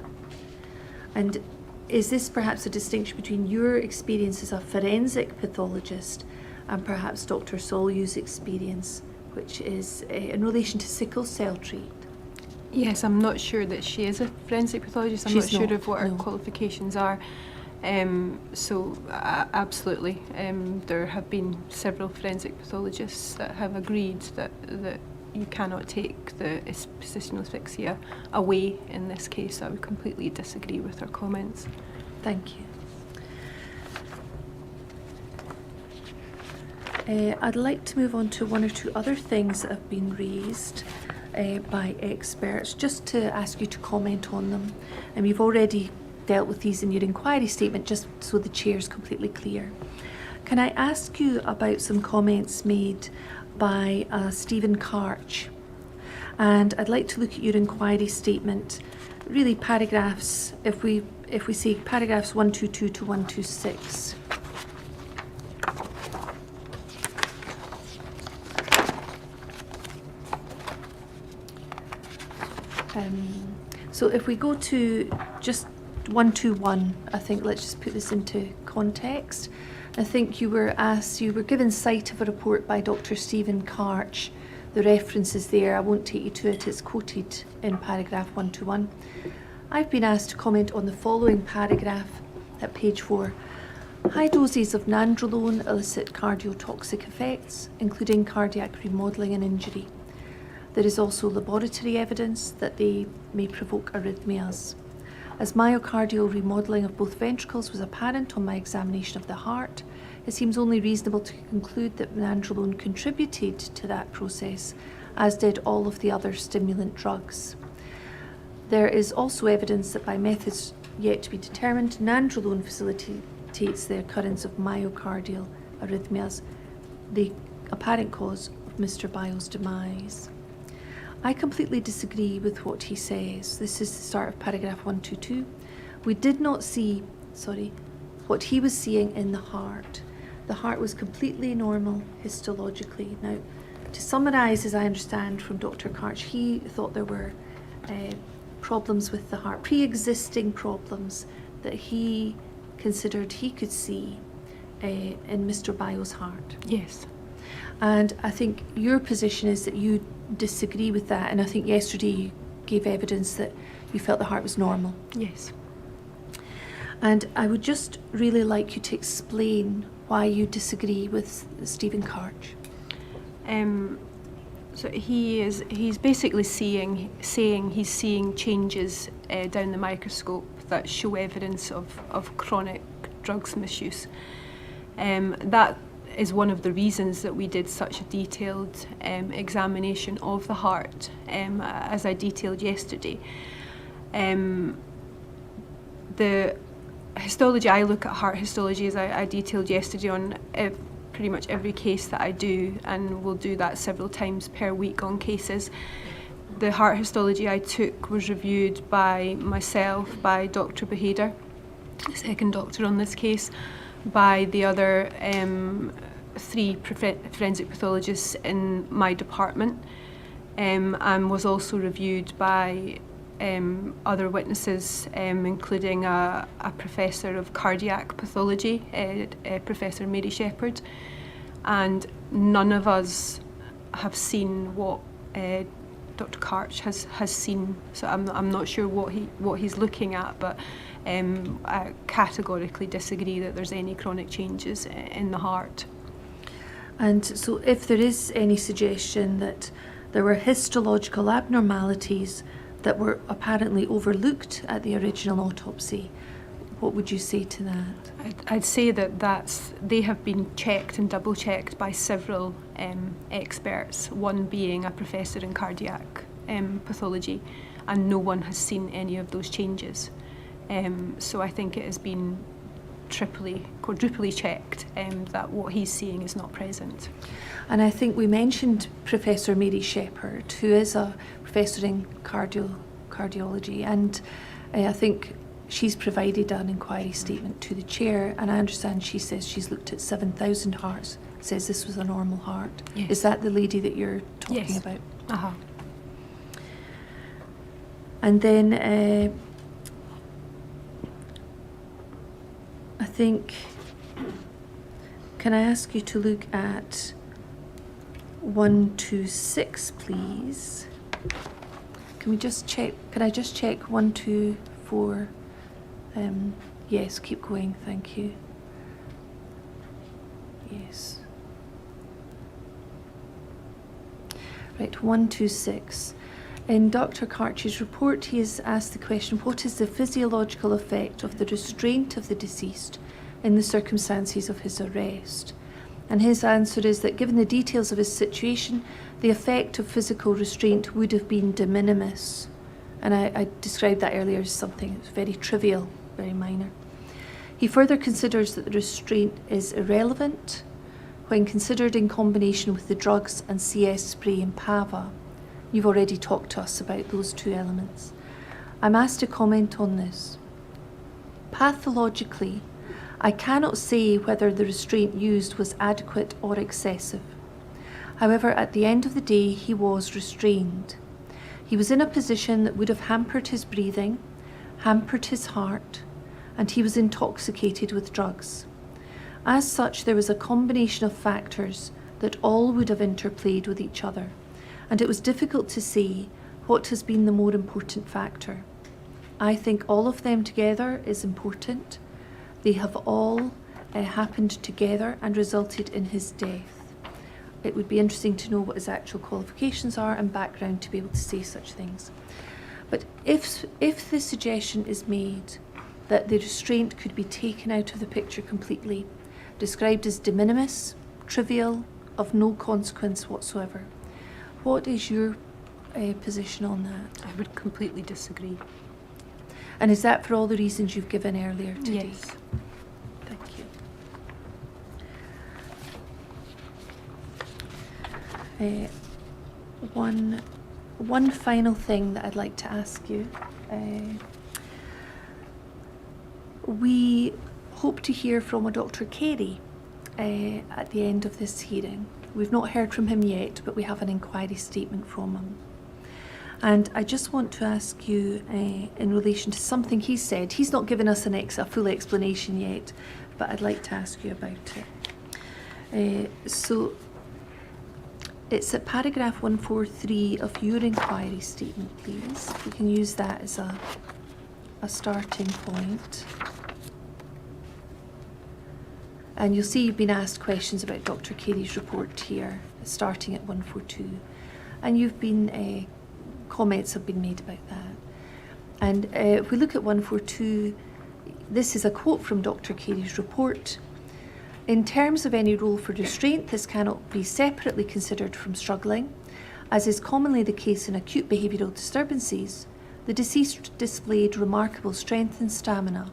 And is this perhaps a distinction between your experience as a forensic pathologist and perhaps Dr. Solyu's experience, which is in relation to sickle cell trait? Yes, I'm not sure that she is a forensic pathologist. I'm not sure of what her no. qualifications are. Absolutely. There have been several forensic pathologists that have agreed that you cannot take the positional asphyxia away in this case. I would completely disagree with her comments. Thank you. I'd like to move on to one or two other things that have been raised by experts, just to ask you to comment on them. And you've already dealt with these in your inquiry statement, just so the chair's completely clear. Can I ask you about some comments made by Stephen Karch? And I'd like to look at your inquiry statement, really paragraphs, if we say paragraphs 122 to 126. So if we go to just 121, I think let's just put this into context. I think you were given sight of a report by Dr. Stephen Karch The reference is there. I won't take you to it. It's quoted in paragraph 121. I've been asked to comment on the following paragraph at page 4. High doses of nandrolone elicit cardiotoxic effects, including cardiac remodelling and injury. There is also laboratory evidence that they may provoke arrhythmias. As myocardial remodelling of both ventricles was apparent on my examination of the heart, it seems only reasonable to conclude that nandrolone contributed to that process, as did all of the other stimulant drugs. There is also evidence that by methods yet to be determined, nandrolone facilitates the occurrence of myocardial arrhythmias, the apparent cause of Mr. Bayo's demise. I completely disagree with what he says. This is the start of paragraph 122. We did not see, what he was seeing in the heart. The heart was completely normal histologically. Now, to summarise, as I understand from Dr. Karch, he thought there were problems with the heart, pre-existing problems that he considered he could see in Mr. Bayo's heart. Yes. And I think your position is that you disagree with that, and I think yesterday you gave evidence that you felt the heart was normal. Yes. And I would just really like you to explain why you disagree with Stephen Karch. So he's basically saying he's seeing changes down the microscope that show evidence of chronic drugs misuse. That is one of the reasons that we did such a detailed examination of the heart, as I detailed yesterday. The histology, I look at heart histology as I detailed yesterday on pretty much every case that I do, and will do that several times per week on cases. The heart histology I took was reviewed by myself, by Dr. Behader, the second doctor on this case, by the other 3 forensic pathologists in my department, and was also reviewed by other witnesses, including a professor of cardiac pathology, Professor Mary Shepherd, and none of us have seen what Dr. Karch has seen. So I'm not sure what he's looking at, but I categorically disagree that there's any chronic changes in the heart. And so if there is any suggestion that there were histological abnormalities that were apparently overlooked at the original autopsy, what would you say to that? I'd say that they have been checked and double checked by several experts, one being a professor in cardiac pathology, and no one has seen any of those changes. So I think it has been quadruply checked that what he's seeing is not present. And I think we mentioned Professor Mary Shepherd, who is a professor in cardiology, and I think she's provided an inquiry statement to the chair, and I understand she says she's looked at 7,000 hearts, says this was a normal heart. Yes. Is that the lady that you're talking Yes. about? Uh-huh. And then I think, can I ask you to look at 126, please? Can we just check? Can I just check 124? Yes, keep going. Thank you. Yes. Right, 126. In Dr. Karch's report, he has asked the question, what is the physiological effect of the restraint of the deceased in the circumstances of his arrest? And his answer is that given the details of his situation, the effect of physical restraint would have been de minimis. And I described that earlier as something that's very trivial, very minor. He further considers that the restraint is irrelevant when considered in combination with the drugs and CS spray in PAVA. You've already talked to us about those 2 elements. I'm asked to comment on this. Pathologically, I cannot say whether the restraint used was adequate or excessive. However, at the end of the day, he was restrained. He was in a position that would have hampered his breathing, hampered his heart, and he was intoxicated with drugs. As such, there was a combination of factors that all would have interplayed with each other, and it was difficult to say what has been the more important factor. I think all of them together is important. They have all happened together and resulted in his death. It would be interesting to know what his actual qualifications are and background to be able to say such things. But if the suggestion is made that the restraint could be taken out of the picture completely, described as de minimis, trivial, of no consequence whatsoever, what is your position on that? I would completely disagree. And is that for all the reasons you've given earlier today? Yes. Thank you. One final thing that I'd like to ask you. We hope to hear from a Dr. Carey at the end of this hearing. We've not heard from him yet, but we have an inquiry statement from him. And I just want to ask you in relation to something he said. He's not given us a full explanation yet, but I'd like to ask you about it. So it's at paragraph 143 of your inquiry statement, please. We can use that as a starting point. And you'll see you've been asked questions about Dr. Carey's report here, starting at 142. And you've been, comments have been made about that. And if we look at 142, this is a quote from Dr. Carey's report. In terms of any role for restraint, this cannot be separately considered from struggling. As is commonly the case in acute behavioural disturbances, the deceased displayed remarkable strength and stamina.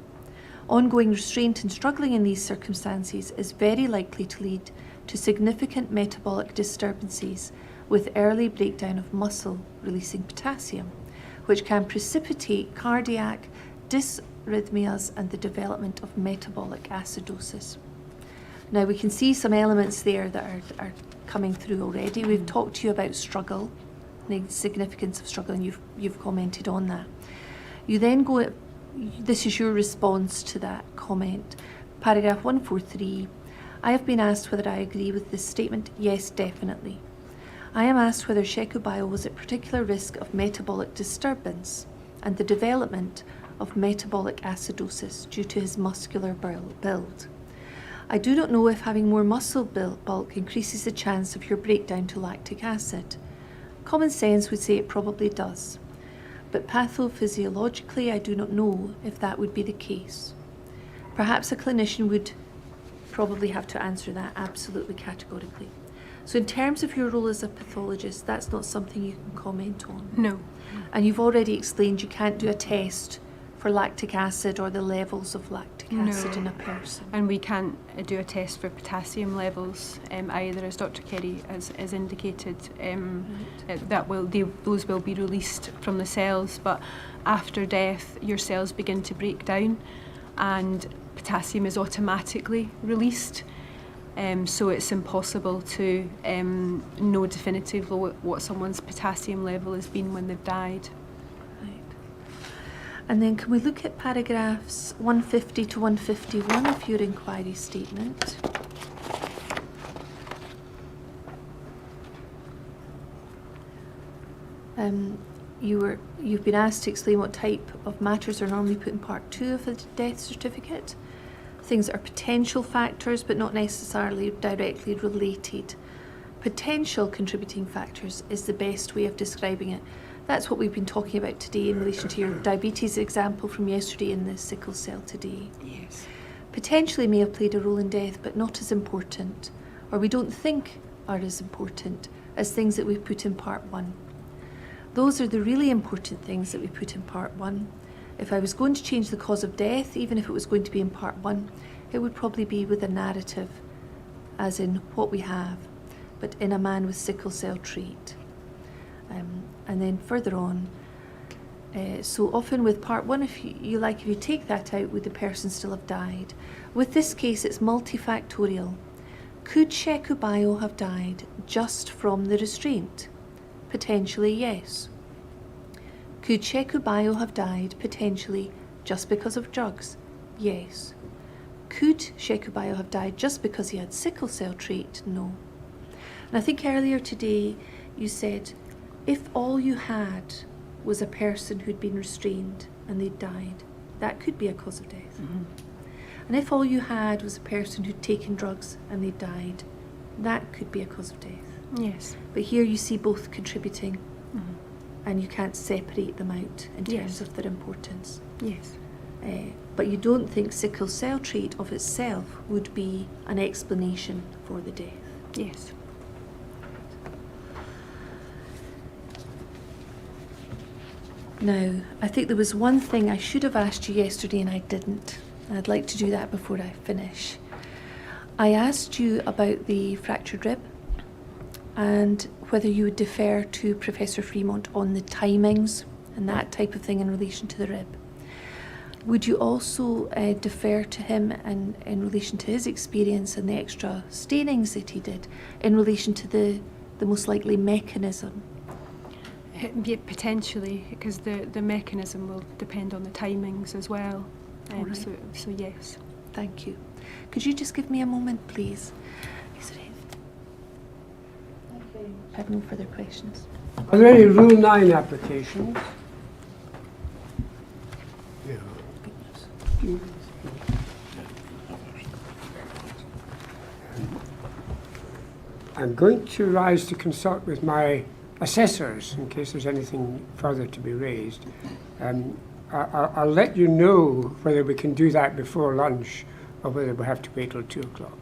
Ongoing restraint and struggling in these circumstances is very likely to lead to significant metabolic disturbances with early breakdown of muscle releasing potassium, which can precipitate cardiac dysrhythmias and the development of metabolic acidosis. Now we can see some elements there that are coming through already. We've talked to you about struggle, the significance of struggle, and you've commented on that. You then go, this is your response to that comment. Paragraph 143, I have been asked whether I agree with this statement. Yes, definitely. I am asked whether Sheku Bio was at particular risk of metabolic disturbance and the development of metabolic acidosis due to his muscular build. I do not know if having more muscle bulk increases the chance of your breakdown to lactic acid. Common sense would say it probably does, but pathophysiologically I do not know if that would be the case. Perhaps a clinician would probably have to answer that absolutely categorically. So in terms of your role as a pathologist, that's not something you can comment on? No. And you've already explained you can't do a test for lactic acid or the levels of lactic acid in a person. And we can't do a test for potassium levels either, as Dr. Kerry has indicated. Those will be released from the cells, but after death your cells begin to break down and potassium is automatically released. So it's impossible to know definitively what someone's potassium level has been when they've died. And then can we look at paragraphs 150 to 151 of your inquiry statement? You've been asked to explain what type of matters are normally put in part 2 of the death certificate. Things that are potential factors but not necessarily directly related. Potential contributing factors is the best way of describing it. That's what we've been talking about today in relation to your diabetes example from yesterday and the sickle cell today. Yes. Potentially may have played a role in death, but not as important, or we don't think are as important as things that we've put in part 1. Those are the really important things that we put in part 1. If I was going to change the cause of death, even if it was going to be in part 1, it would probably be with a narrative, as in what we have, but in a man with sickle cell trait. And then further on, so often with part 1, if you take that out, would the person still have died? With this case, it's multifactorial. Could Sheku Bio have died just from the restraint? Potentially, yes. Could Sheku Bio have died potentially just because of drugs? Yes. Could Sheku Bio have died just because he had sickle cell trait? No. And I think earlier today you said If all you had was a person who'd been restrained and they'd died, that could be a cause of death. And if all you had was a person who'd taken drugs and they'd died, that could be a cause of death. Yes. But here you see both contributing, and you can't separate them out in terms Yes. of their importance. Yes. But you don't think sickle cell trait of itself would be an explanation for the death. Yes. Now, I think there was one thing I should have asked you yesterday and I didn't. I'd like to do that before I finish. I asked you about the fractured rib and whether you would defer to Professor Fremont on the timings and that type of thing in relation to the rib. Would you also defer to him in relation to his experience and the extra stainings that he did in relation to the most likely mechanism? Yeah, potentially, because the mechanism will depend on the timings as well. All right. So yes. Thank you. Could you just give me a moment, please? Is there anything? I have no further questions. Are there any Rule 9 applications? Yeah. I'm going to rise to consult with my assessors in case there's anything further to be raised. I'll let you know whether we can do that before lunch or whether we have to wait till 2 o'clock.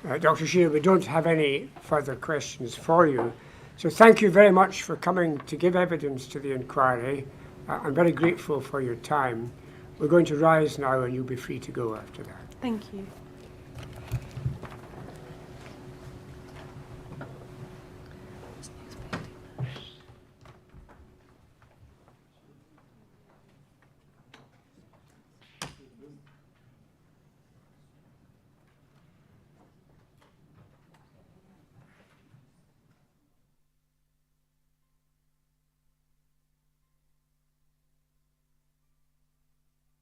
Dr. Shearer, we don't have any further questions for you. So thank you very much for coming to give evidence to the inquiry. I'm very grateful for your time. We're going to rise now and you'll be free to go after that. Thank you.